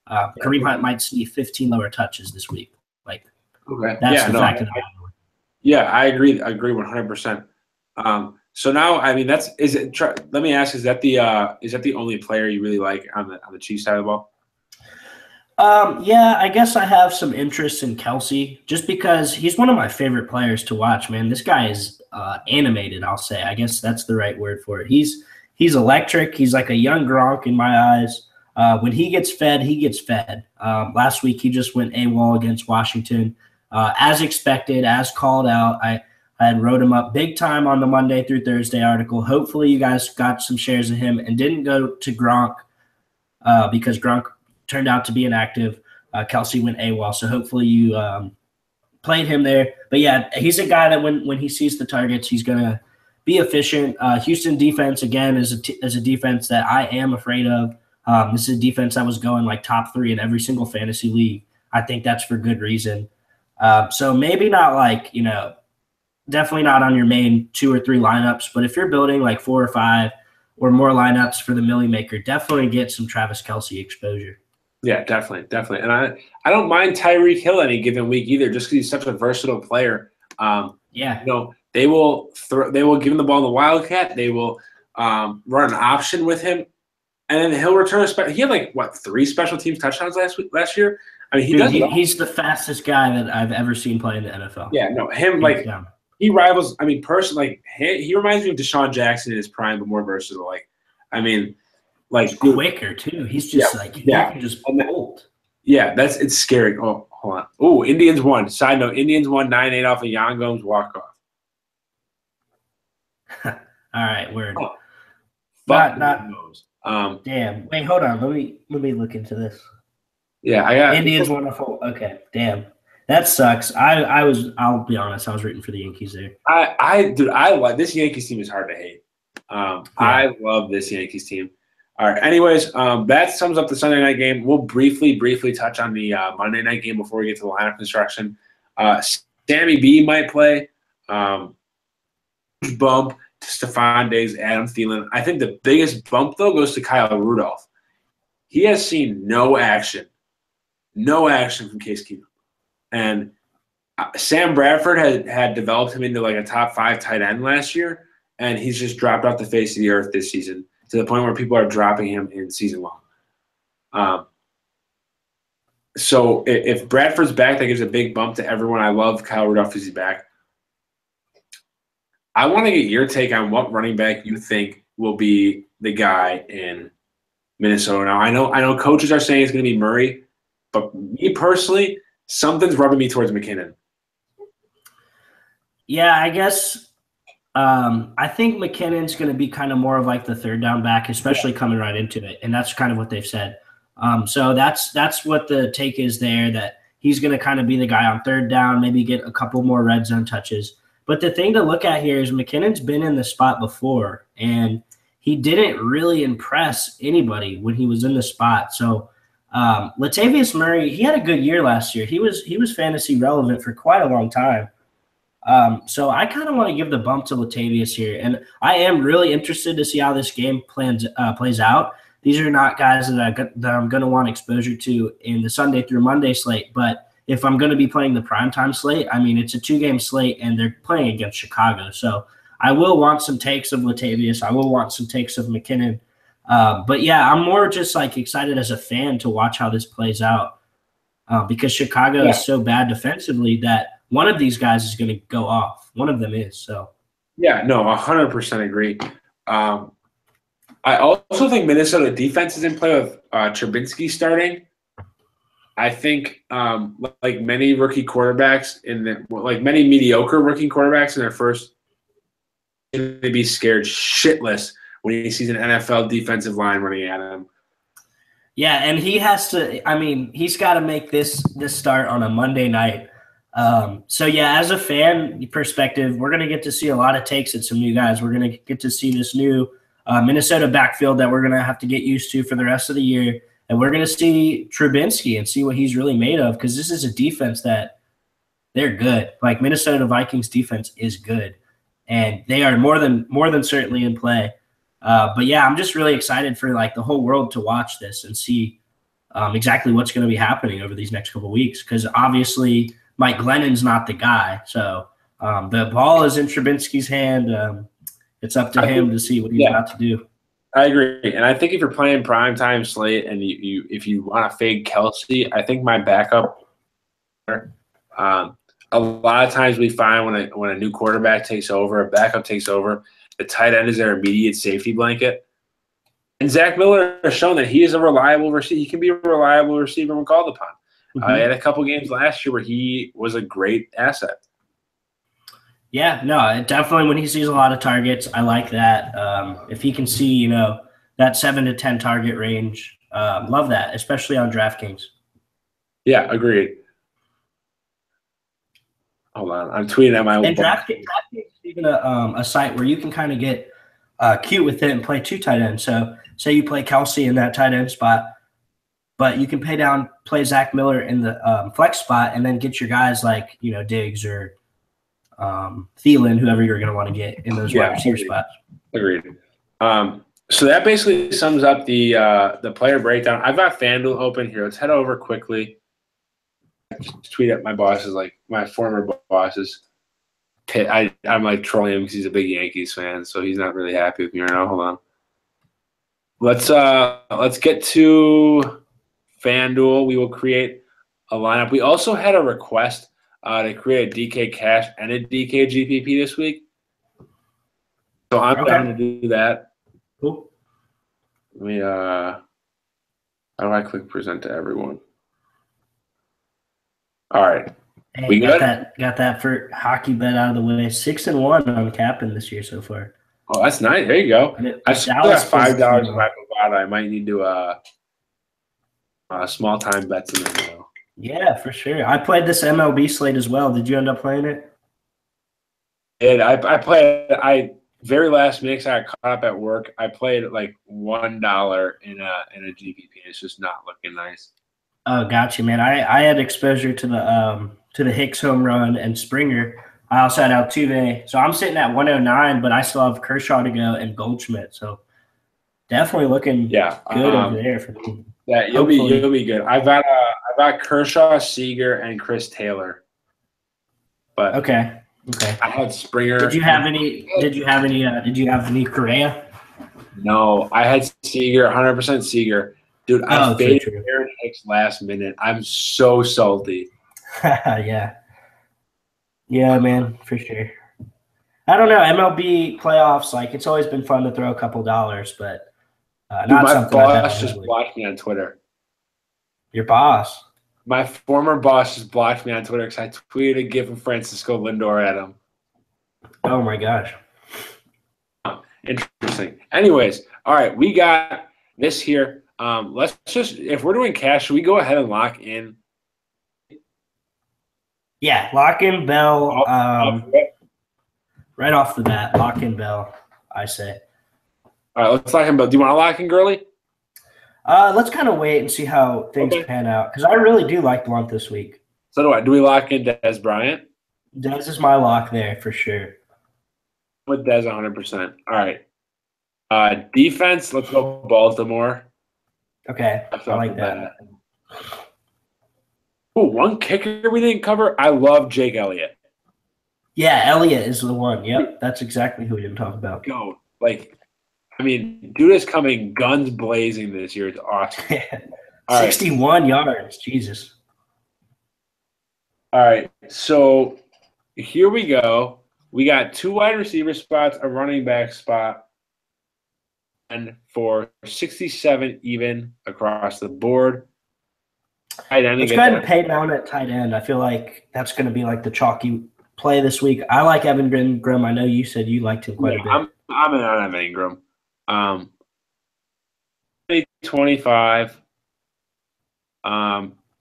Kareem Hunt might see 15 lower touches this week. Like, that's the fact of the matter. Yeah, I agree. I agree 100%. So now, I mean, let me ask: is that the only player you really like on the Chiefs side of the ball? Yeah, I guess I have some interest in Kelsey just because he's one of my favorite players to watch. Man, this guy is animated. I'll say. I guess that's the right word for it. He's electric. He's like a young Gronk in my eyes. When he gets fed, he gets fed. Last week, he just went AWOL against Washington. As expected, as called out, I had wrote him up big time on the Monday through Thursday article. Hopefully you guys got some shares of him and didn't go to Gronk because Gronk turned out to be inactive. Kelsey went AWOL, so hopefully you played him there. But, yeah, he's a guy that when he sees the targets, he's going to be efficient. Houston defense, again, is a defense that I am afraid of. This is a defense that was going like top 3 in every single fantasy league. I think that's for good reason. So maybe not like, definitely not on your main 2 or 3 lineups, but if you're building like 4 or 5 or more lineups for the Millie Maker, definitely get some Travis Kelce exposure. Yeah, definitely. And I don't mind Tyreek Hill any given week either, just because he's such a versatile player. They will give him the ball in the Wildcat. They will run an option with him, and then he'll return a he had 3 special teams touchdowns last year. I mean, he's the fastest guy that I've ever seen play in the NFL. Yeah, no, him he rivals. I mean, personally, he reminds me of Deshaun Jackson in his prime, but more versatile. Quicker too. He's just he can just bolt. Yeah, it's scary. Oh, hold on. Oh, Indians won. Side note: Indians won 9-8 off of Yangome's walk off. All right, word. Oh, not. Damn. Wait, hold on. Let me look into this. Yeah, I got Indians won a full. Okay, damn. That sucks. I'll be honest. I was rooting for the Yankees there. I like this Yankees team. Is hard to hate. I love this Yankees team. All right. Anyways, that sums up the Sunday night game. We'll briefly touch on the Monday night game before we get to the lineup construction. Sammy B might play. Bump to Stephon Diggs, Adam Thielen. I think the biggest bump though goes to Kyle Rudolph. He has seen no action from Case Keenum. And Sam Bradford had developed him into like a top 5 tight end last year, and he's just dropped off the face of the earth this season to the point where people are dropping him in season long. So if Bradford's back, that gives a big bump to everyone. I love Kyle Rudolph as he's back. I want to get your take on what running back you think will be the guy in Minnesota. Now, I know coaches are saying it's going to be Murray, but me personally, something's rubbing me towards McKinnon. Yeah, I guess I think McKinnon's going to be kind of more of like the third down back, especially coming right into it, and that's kind of what they've said. So that's what the take is there, that he's going to kind of be the guy on third down, maybe get a couple more red zone touches. But the thing to look at here is McKinnon's been in the spot before, and he didn't really impress anybody when he was in the spot. So Latavius Murray, he had a good year last year. He was fantasy relevant for quite a long time. So I kind of want to give the bump to Latavius here, and I am really interested to see how this game plays out. These are not guys that I'm going to want exposure to in the Sunday through Monday slate, but if I'm going to be playing the primetime slate, I mean, it's a 2-game slate, and they're playing against Chicago. So I will want some takes of Latavius. I will want some takes of McKinnon. But yeah, I'm more just like excited as a fan to watch how this plays out because Chicago is so bad defensively that one of these guys is going to go off. One of them is. So yeah, no, 100% agree. I also think Minnesota defense is in play with Trubinsky starting. I think like many rookie quarterbacks many mediocre rookie quarterbacks in their first, going to be scared shitless when he sees an NFL defensive line running at him. Yeah, and he has to. I mean, he's got to make this start on a Monday night. So yeah, as a fan perspective, we're going to get to see a lot of takes at some new guys. We're going to get to see this new Minnesota backfield that we're going to have to get used to for the rest of the year. And we're going to see Trubinsky and see what he's really made of because this is a defense that they're good. Like Minnesota Vikings defense is good, and they are more than certainly in play. But yeah, I'm just really excited for like the whole world to watch this and see exactly what's going to be happening over these next couple of weeks because obviously Mike Glennon's not the guy. So the ball is in Trubinsky's hand. It's up to him to see what he's about to do. I agree, and I think if you're playing primetime slate and if you want to fade Kelsey, I think my backup. A lot of times we find when a new quarterback takes over, a backup takes over, the tight end is their immediate safety blanket. And Zach Miller has shown that he is a reliable receiver. He can be a reliable receiver when called upon. Mm-hmm. He had a couple games last year where he was a great asset. Yeah, no, definitely when he sees a lot of targets, I like that. If he can see, that 7 to 10 target range, love that, especially on DraftKings. Yeah, agreed. Hold on, I'm tweeting at my own. And DraftKings is even a site where you can kind of get cute with it and play two tight ends. So say you play Kelsey in that tight end spot, but you can play Zach Miller in the flex spot and then get your guys like, Diggs or Thielen, whoever you're going to want to get in those wide receiver spots. Agreed. So that basically sums up the player breakdown. I've got FanDuel open here. Let's head over quickly. Just tweet at my bosses, like my former bosses. I'm like trolling him because he's a big Yankees fan, so he's not really happy with me right now. Hold on. Let's get to FanDuel. We will create a lineup. We also had a request to create a DK Cash and a DK GPP this week. So I'm going to do that. Cool. Let me how do I click present to everyone? All right. Hey, we got that for hockey bet out of the way. 6-1 on Captain this year so far. Oh, that's nice. There you go. I still got $5 in my Bovada. I might need to small time bets in there now. Yeah, for sure. I played this MLB slate as well. Did you end up playing it? And I played. Very last minute, I got caught up at work. I played like $1 in a GPP. It's just not looking nice. Oh, gotcha, man. I had exposure to the Hicks home run and Springer. I also had Altuve. So I'm sitting at 109, but I still have Kershaw to go and Goldschmidt. So definitely looking good over there for me. Yeah, you'll be good. I've got Kershaw, Seager, and Chris Taylor. But okay. I had Springer. Did you have any Correa? No, I had Seager, 100% Seager. Dude, I faded Aaron Hicks last minute. I'm so salty. Yeah, man, for sure. I don't know, MLB playoffs, like it's always been fun to throw a couple dollars, but not my something. boss just blocked me on Twitter. Your boss? My former boss just blocked me on Twitter because I tweeted a gif of Francisco Lindor at him. Oh my gosh. Interesting. Anyways, all right, we got this here. Let's just, if we're doing cash, should we go ahead and lock in? Yeah, lock in Bell. Right off the bat, lock in Bell, I say. All right, let's lock in Bell. Do you want to lock in Gurley? Let's kind of wait and see how things pan out because I really do like Blunt this week. So do I. Do we lock in Dez Bryant? Dez is my lock there for sure. With Dez 100%. All right. Defense, let's go Baltimore. Okay, I like that. Oh, one kicker we didn't cover. I love Jake Elliott. Yeah, Elliott is the one. Yep, that's exactly who we're talking about. Go. Like, I mean, dude is coming guns blazing this year. It's awesome. All 61 yards. Jesus. All right. So here we go. We got 2 wide receiver spots, a running back spot, and for 67 even across the board. Let's go ahead and pay down at tight end. I feel like that's going to be like the chalky play this week. I like Evan Ingram. I know you said you liked him quite a bit. I'm in on Evan Ingram. 25.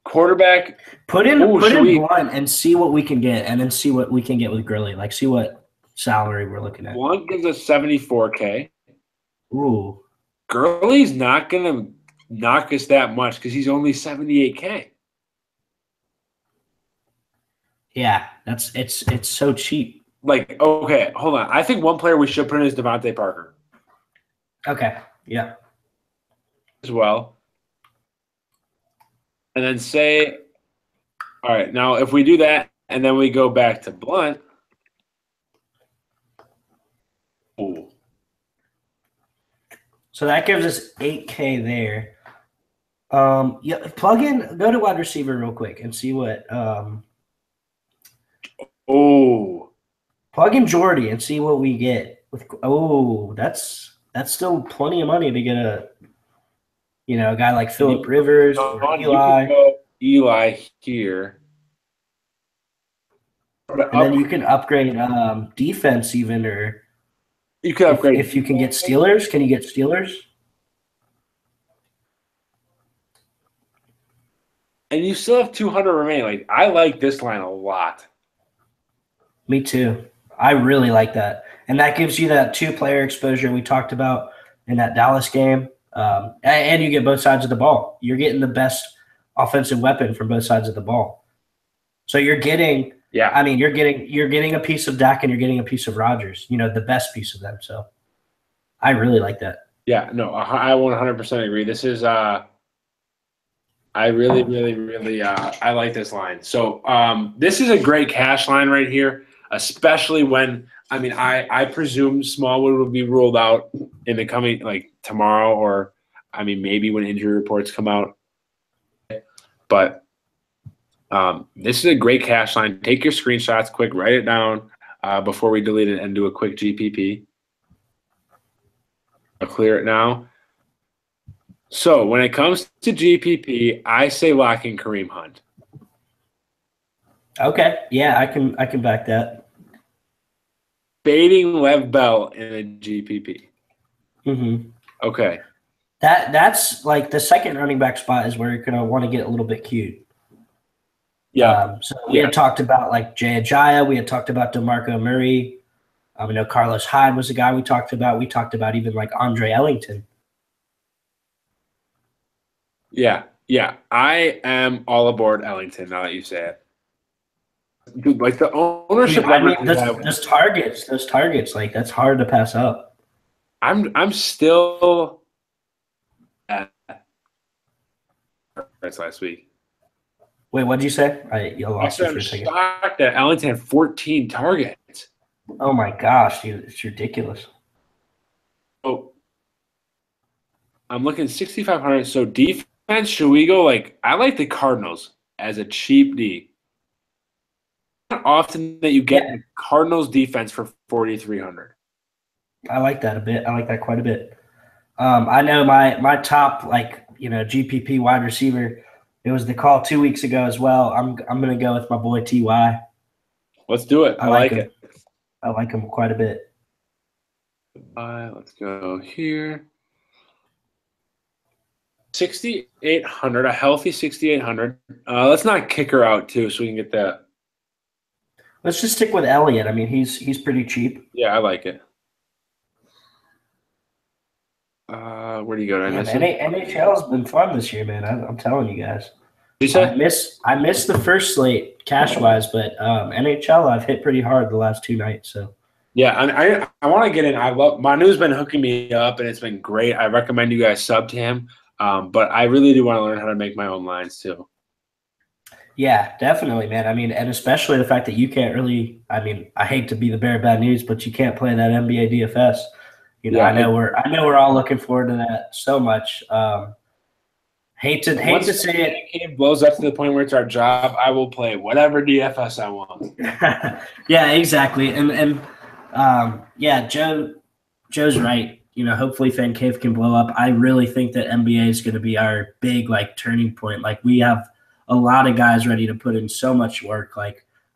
Quarterback. Put in Blunt and see what we can get, and then see what we can get with Gurley. Like, see what salary we're looking at. Blunt gives us 74K. Ooh. Gurley's not going to knock us that much because he's only 78K. Yeah, it's so cheap. Like, okay, hold on. I think one player we should put in is Devontae Parker. Okay, yeah. As well. And then say, all right, now if we do that and then we go back to Blunt. Ooh. So that gives us 8K there. Yeah, go to wide receiver real quick and see what plug in Jordy and see what we get with that's still plenty of money to get a guy like Phillip Rivers or Eli. Eli here. And then you can upgrade defense even, or you can upgrade if you can get Steelers. Can you get Steelers? And you still have 200 remaining. Like, I like this line a lot. Me too. I really like that. And that gives you that 2-player exposure we talked about in that Dallas game. And you get both sides of the ball. You're getting the best offensive weapon from both sides of the ball. So you're getting you're getting a piece of Dak and you're getting a piece of Rodgers, the best piece of them. So I really like that. Yeah, no, I 100% agree. This is I really, really, really I like this line. So this is a great cash line right here, especially when I presume Smallwood will be ruled out in the coming tomorrow, or maybe when injury reports come out. But this is a great cash line. Take your screenshots quick, write it down before we delete it, and do a quick GPP. I'll clear it now. So when it comes to GPP, I say lock in Kareem Hunt. Okay, yeah, I can back that. Fading Lev Bell in a GPP. Mm-hmm. Okay. That's like the second running back spot is where you're gonna want to get a little bit cute. Yeah. So we had talked about like Jay Ajayi. We had talked about DeMarco Murray. I know Carlos Hyde was a guy we talked about. We talked about even like Andre Ellington. Yeah. I am all aboard Ellington now that you say it. Dude, like the ownership. Those targets, like that's hard to pass up. I'm still at that's last week. Wait, what did you say? You lost me for a second. I'm shocked that Ellington had 14 targets. Oh my gosh, dude, it's ridiculous. Oh, I'm looking 6,500. So defense, should we go I like the Cardinals as a cheap D. Not often that you get the Cardinals defense for 4,300. I like that a bit. I like that quite a bit. I know my top GPP wide receiver. It was the call 2 weeks ago as well. I'm gonna go with my boy Ty. Let's do it. I like it. I like him quite a bit. Let's go here. 6,800, a healthy 6,800. Let's not kick her out too, so we can get that. Let's just stick with Elliott. He's pretty cheap. Yeah, I like it. Where do you go? NHL's been fun this year, man. I'm telling you guys. You say? I missed the first slate cash wise, but NHL I've hit pretty hard the last 2 nights. So yeah, I want to get in. Manu's been hooking me up, and it's been great. I recommend you guys sub to him. But I really do want to learn how to make my own lines too. Yeah, definitely, man. I mean, and especially the fact that you can't really. I mean, I hate to be the bearer of bad news, but you can't play that NBA DFS. Yeah, I know we're all looking forward to that so much. Hate to say it. It blows up to the point where it's our job. I will play whatever DFS I want. Yeah, exactly. And yeah, Joe's right. Hopefully FanCave can blow up. I really think that NBA is going to be our big turning point. We have a lot of guys ready to put in so much work.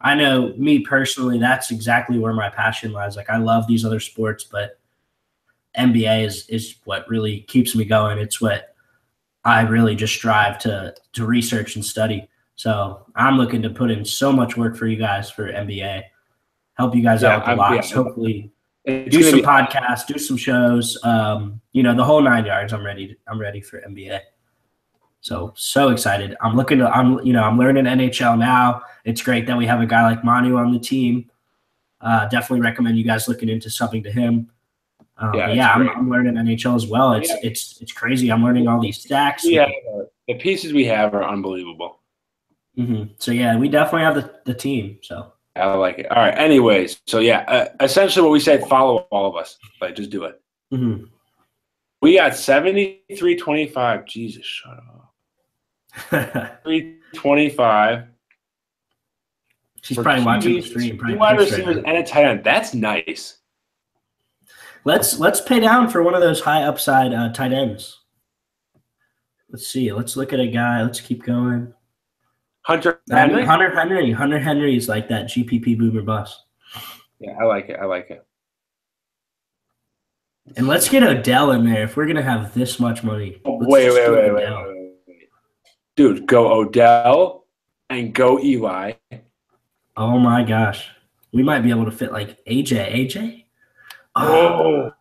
I know me personally, that's exactly where my passion lies. I love these other sports, but NBA is what really keeps me going. It's what I really just strive to research and study. So I'm looking to put in so much work for you guys for NBA. Help you guys out with the lots. Hopefully do some podcasts, do some shows. The whole 9 yards. I'm ready for NBA. So excited. I'm learning NHL now. It's great that we have a guy like Manu on the team. Definitely recommend you guys looking into something to him. I'm learning NHL as well. It's crazy. I'm learning all these stacks. Yeah, the pieces we have are unbelievable. Mm-hmm. So yeah, we definitely have the team. So I like it. All right. Anyways, so yeah, essentially what we said: follow all of us. Just do it. Mm-hmm. We got 73-25. Jesus, shut up. 325. She's probably watching the stream. Two wide receivers and a tight end. That's nice. Let's pay down for one of those high upside tight ends. Let's see. Let's look at a guy. Let's keep going. Hunter Henry. Hunter Henry is like that GPP boomer bust. Yeah, I like it. And let's get Odell in there if we're gonna have this much money. Wait. Dude, go Odell and go Eli. Oh my gosh. We might be able to fit AJ. Oh,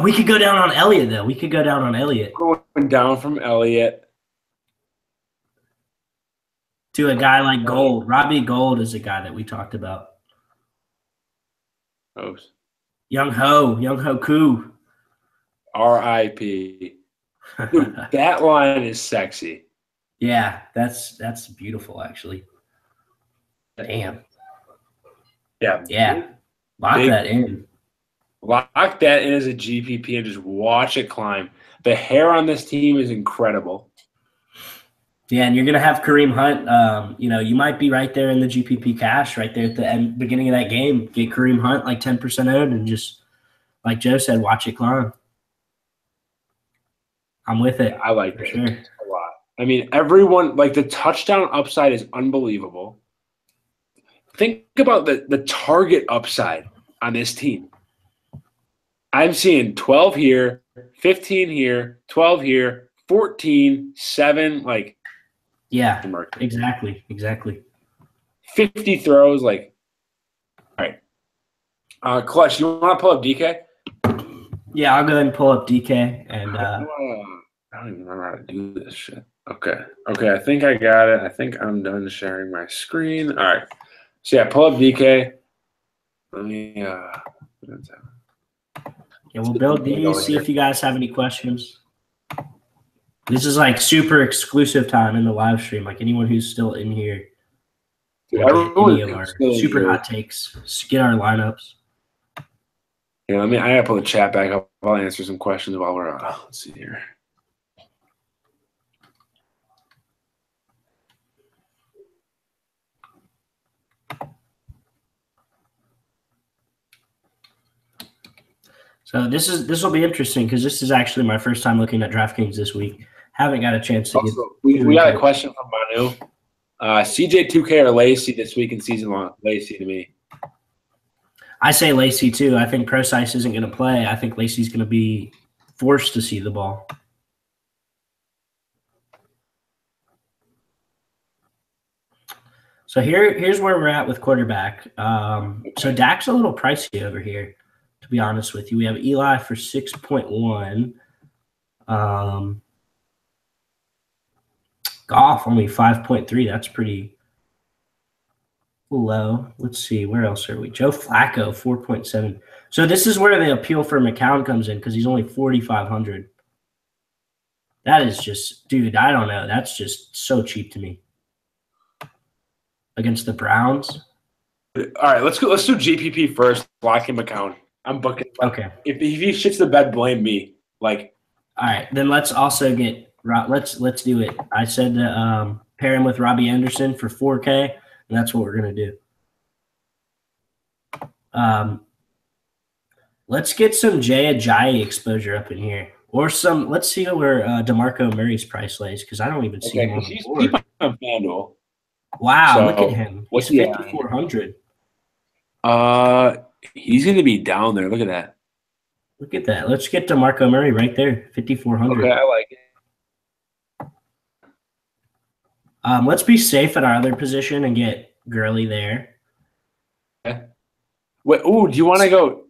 we could go down on Elliott, though. Going down from Elliott to a guy like Gold. Robbie Gold is a guy that we talked about. Oh. Young Ho Koo. R.I.P. Dude, that line is sexy. Yeah, that's beautiful, actually. Damn. Yeah. Lock that in. Lock that in as a GPP and just watch it climb. The hair on this team is incredible. Yeah, and you're going to have Kareem Hunt. You might be right there in the GPP cash right there at the beginning of that game. Get Kareem Hunt 10% owned and just, like Joe said, watch it climb. I'm with it. I like it a lot. I mean, everyone, the touchdown upside is unbelievable. Think about the target upside on this team. I'm seeing 12 here, 15 here, 12 here, 14, 7, Yeah, exactly. 50 throws, all right. Clutch, you want to pull up DK? Yeah, I'll go ahead and pull up DK. And I don't even remember how to do this shit. Okay, I think I got it. I think I'm done sharing my screen. All right. So, yeah, pull up DK. Let me we'll build these, see if you guys have any questions. This is super exclusive time in the live stream. Anyone who's still in here, any of our super hot takes, get our lineups. Yeah, I gotta pull the chat back up. I'll answer some questions while we're let's see here. So this will be interesting because this is actually my first time looking at DraftKings this week. Haven't got a chance to get. We got a question from Manu. CJ2K or Lacey this week in season long? Lacey to me. I say Lacey too. I think Procise isn't going to play. I think Lacey's going to be forced to see the ball. So here's where we're at with quarterback. So Dak's a little pricey over here. To be honest with you, we have Eli for 6.1. Goff only 5.3. That's pretty low. Let's see. Where else are we? Joe Flacco 4.7. So this is where the appeal for McCown comes in because he's only 4,500. That is just, dude, I don't know. That's just so cheap to me. against the Browns. All right, let's go. Let's do GPP first. Lock him account. I'm booking. Okay. If he shits the bed, blame me. Like, all right, then let's also get let's do it. I said to pair him with Robbie Anderson for 4K, and that's what we're gonna do. Let's get some Jay Ajayi exposure up in here, or some. Let's see where DeMarco Murray's price lays because I don't even see him on the board. On FanDuel. Wow, So, look at him. He's 5,400. He's going to be down there. Look at that. Look at that. Let's get DeMarco Murray right there, 5,400. Okay, I like it. Let's be safe at our other position and get Gurley there. Okay. Wait, do you want to go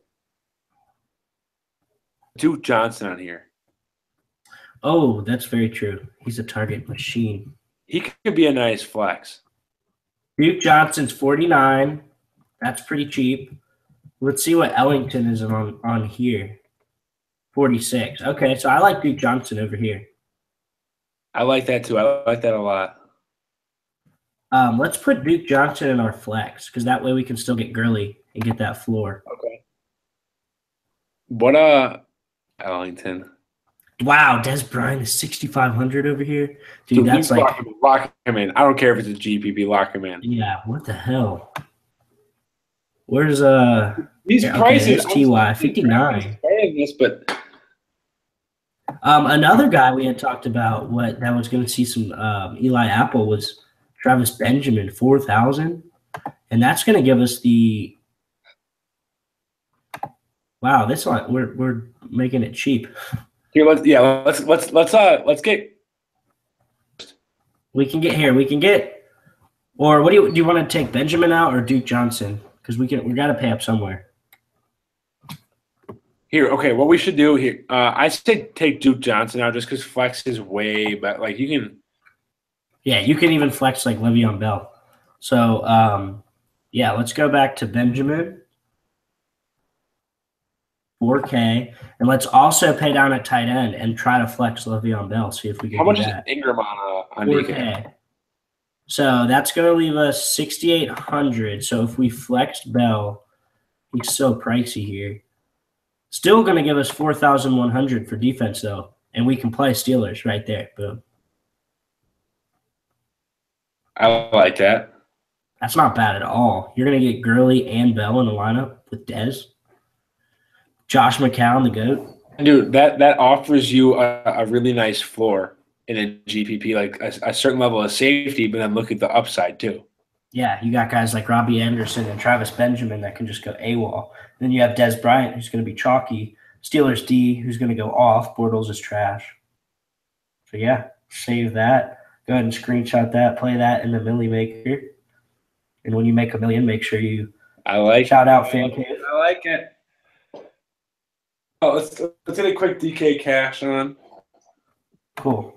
Duke Johnson on here? Oh, that's very true. He's a target machine. He could be a nice flex. Duke Johnson's 49. That's pretty cheap. Let's see what Ellington is on here. 46. Okay, so I like Duke Johnson over here. I like that too. I like that a lot. Let's put Duke Johnson in our flex because that way we can still get Gurley and get that floor. Okay. What Ellington? Wow, Des Bryant is 6,500 over here. Dude, that's like lock him in. I don't care if it's a GPP, lock him in. Yeah, what the hell? Where's these prices? TY 59. This, but another guy we had talked about that was going to see some Eli Apple was Travis Benjamin, 4,000, and that's going to give us the. Wow, this one we're making it cheap. Here, let's get. We can get here. We can get, or what do you want to take Benjamin out or Duke Johnson? Because we got to pay up somewhere. Here, okay. What we should do here, I say take Duke Johnson out just because flex is way, but like you can. Yeah, you can even flex like Le'Veon Bell. So, yeah, let's go back to Benjamin. 4K, and let's also pay down at tight end and try to flex Le'Veon Bell. See if we can. How much do is that. Ingram on 4K? DK? So that's going to leave us 6,800. So if we flexed Bell, he's so pricey here. Still going to give us 4,100 for defense though, and we can play Steelers right there. Boom. I like that. That's not bad at all. You're going to get Gurley and Bell in the lineup with Dez. Josh McCown, the GOAT. Dude, that offers you a really nice floor in a GPP, like a certain level of safety, but then look at the upside too. Yeah, you got guys like Robbie Anderson and Travis Benjamin that can just go AWOL. Then you have Des Bryant, who's going to be chalky. Steelers D, who's going to go off. Bortles is trash. So, yeah, save that. Go ahead and screenshot that. Play that in the Millie Maker. And when you make $1 million, make sure you shout out FanCave. I like it. Oh, let's get a quick DK cash on. Cool.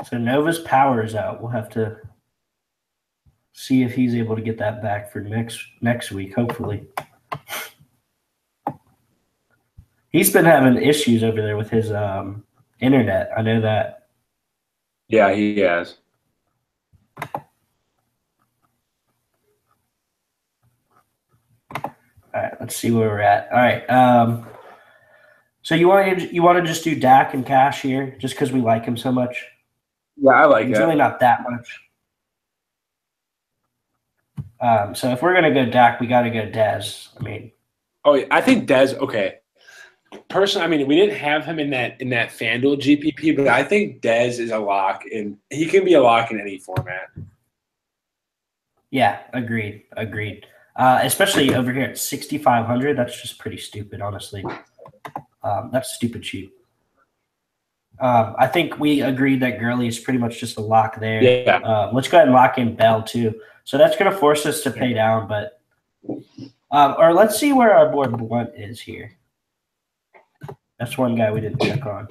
So Nova's power is out. We'll have to see if he's able to get that back for next week, hopefully. He's been having issues over there with his internet. I know that. Yeah, he has. All right, let's see where we're at. All right. So you want to just do Dak and Cash here, just because we like him so much? Yeah, I like it. It's really not that much. So if we're gonna go Dak, we got to go Dez. I mean, I think Dez. Okay. Personally, I mean, we didn't have him in that FanDuel GPP, but I think Dez is a lock, and he can be a lock in any format. Yeah, agreed. Especially over here at 6,500, that's just pretty stupid, honestly. That's stupid cheap. I think we agreed that Gurley is pretty much just a lock there. Yeah. Let's go ahead and lock in Bell too. So that's going to force us to pay down, but or let's see where our boy Blunt is here. That's one guy we didn't check on.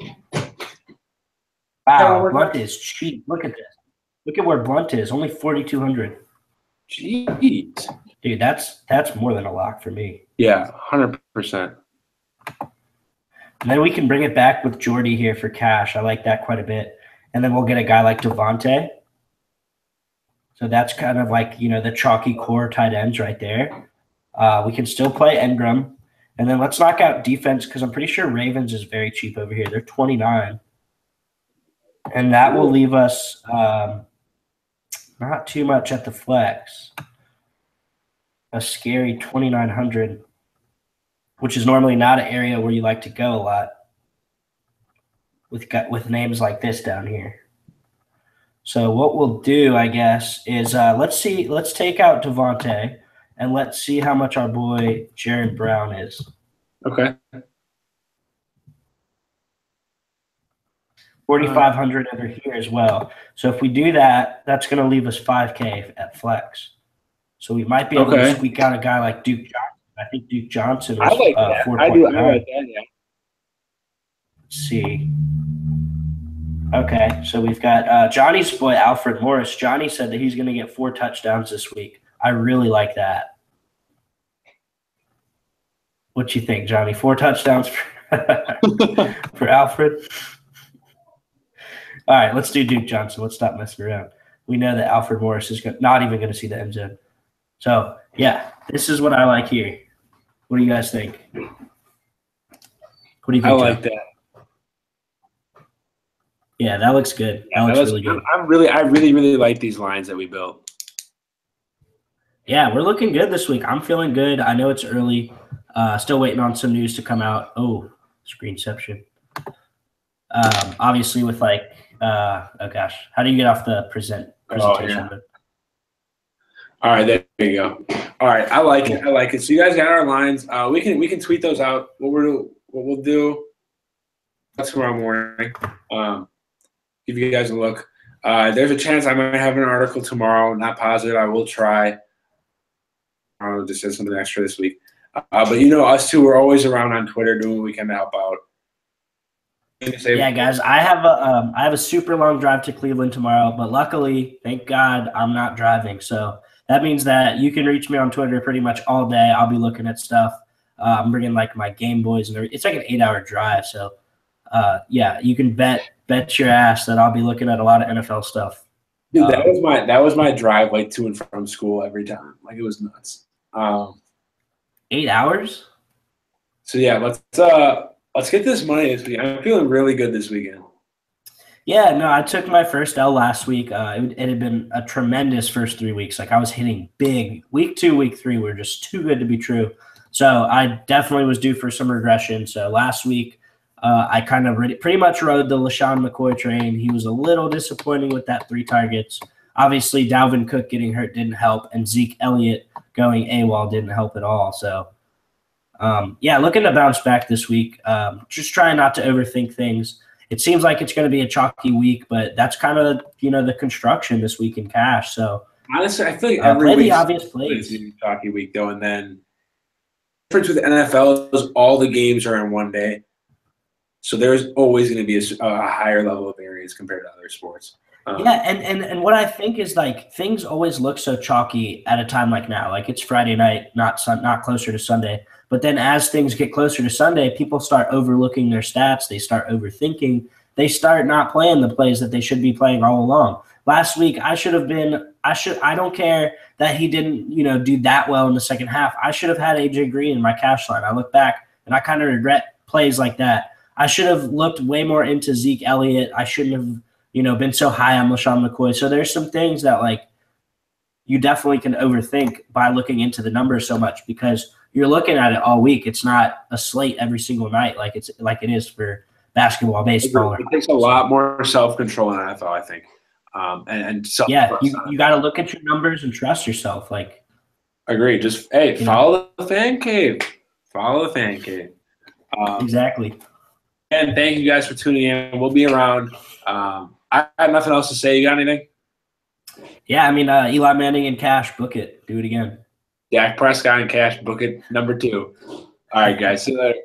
Wow, Blunt is cheap. Look at this. Look at where Blunt is. Only 4,200. Jeez. Dude, that's more than a lock for me. Yeah, 100%. And then we can bring it back with Jordy here for cash. I like that quite a bit. And then we'll get a guy like Devontae. So that's kind of like, the chalky core tight ends right there. We can still play Engram. And then let's knock out defense because I'm pretty sure Ravens is very cheap over here. They're 29. And that will leave us not too much at the flex. A scary 2,900, which is normally not an area where you like to go a lot with names like this down here. So what we'll do, I guess, is let's take out Devontae and let's see how much our boy Jared Brown is. Okay. 4,500 over here as well. So if we do that, that's going to leave us 5K at flex. So we might be able to squeak out a guy like Duke Johnson. I think Duke Johnson was 4.9. I like that, yeah. Let's see. Okay, so we've got Johnny's boy, Alfred Morris. Johnny said that he's going to get 4 touchdowns this week. I really like that. What you think, Johnny? 4 touchdowns for Alfred? All right, let's do Duke Johnson. Let's stop messing around. We know that Alfred Morris is not even going to see the end zone. So, yeah, this is what I like here. What do you guys think? What do you think, I like John? that. Yeah, that looks good. That looks really good. I really like these lines that we built. Yeah, we're looking good this week. I'm feeling good. I know it's early. Still waiting on some news to come out. Oh, screenception. Obviously with oh gosh, how do you get off the presentation? Yeah. All right, there you go. All right, I like it. So you guys got our lines. We can tweet those out. What we'll do tomorrow morning. Give you guys a look. There's a chance I might have an article tomorrow. Not positive. I will try. I'll just say something extra this week. But us two, we're always around on Twitter doing what we can to help out. Yeah, guys, I have a super long drive to Cleveland tomorrow, but luckily, thank God, I'm not driving. So that means that you can reach me on Twitter pretty much all day. I'll be looking at stuff. I'm bringing my Game Boys and everything. It's like an 8-hour drive. So yeah, you can bet your ass that I'll be looking at a lot of NFL stuff. Dude, that was my drive to and from school every time. It was nuts. 8 hours? So yeah, let's get this money this week. I'm feeling really good this weekend. Yeah, no, I took my first L last week. It had been a tremendous first 3 weeks. I was hitting big. Week 2, week 3 were just too good to be true. So I definitely was due for some regression. So last week, I kind of pretty much rode the LaShawn McCoy train. He was a little disappointing with that 3 targets. Obviously, Dalvin Cook getting hurt didn't help, and Zeke Elliott going AWOL didn't help at all. So, yeah, looking to bounce back this week. Just trying not to overthink things. It seems like it's going to be a chalky week, but that's kind of the construction this week in cash. So honestly, I feel like every week the obvious plays. It's a chalky week though, and then the difference with the NFL is all the games are in one day, so there's always going to be a higher level of variance compared to other sports. Yeah, and what I think is things always look so chalky at a time like now. It's Friday night, not closer to Sunday. But then as things get closer to Sunday, people start overlooking their stats. They start overthinking. They start not playing the plays that they should be playing all along. Last week, I don't care that he didn't, do that well in the second half. I should have had AJ Green in my cash line. I look back and I kind of regret plays like that. I should have looked way more into Zeke Elliott. I shouldn't have, been so high on LaShawn McCoy. So there's some things that you definitely can overthink by looking into the numbers so much because you're looking at it all week. It's not a slate every single night like it is for basketball, baseball. It takes a lot more self-control in NFL, I think. And you got to look at your numbers and trust yourself. Agree. Just follow the FanCave. Follow the FanCave. Exactly. And thank you guys for tuning in. We'll be around. I have nothing else to say. You got anything? Yeah, Eli Manning and cash, book it. Do it again. Dak Prescott and cash, book it. Number 2. All right, guys. See you later.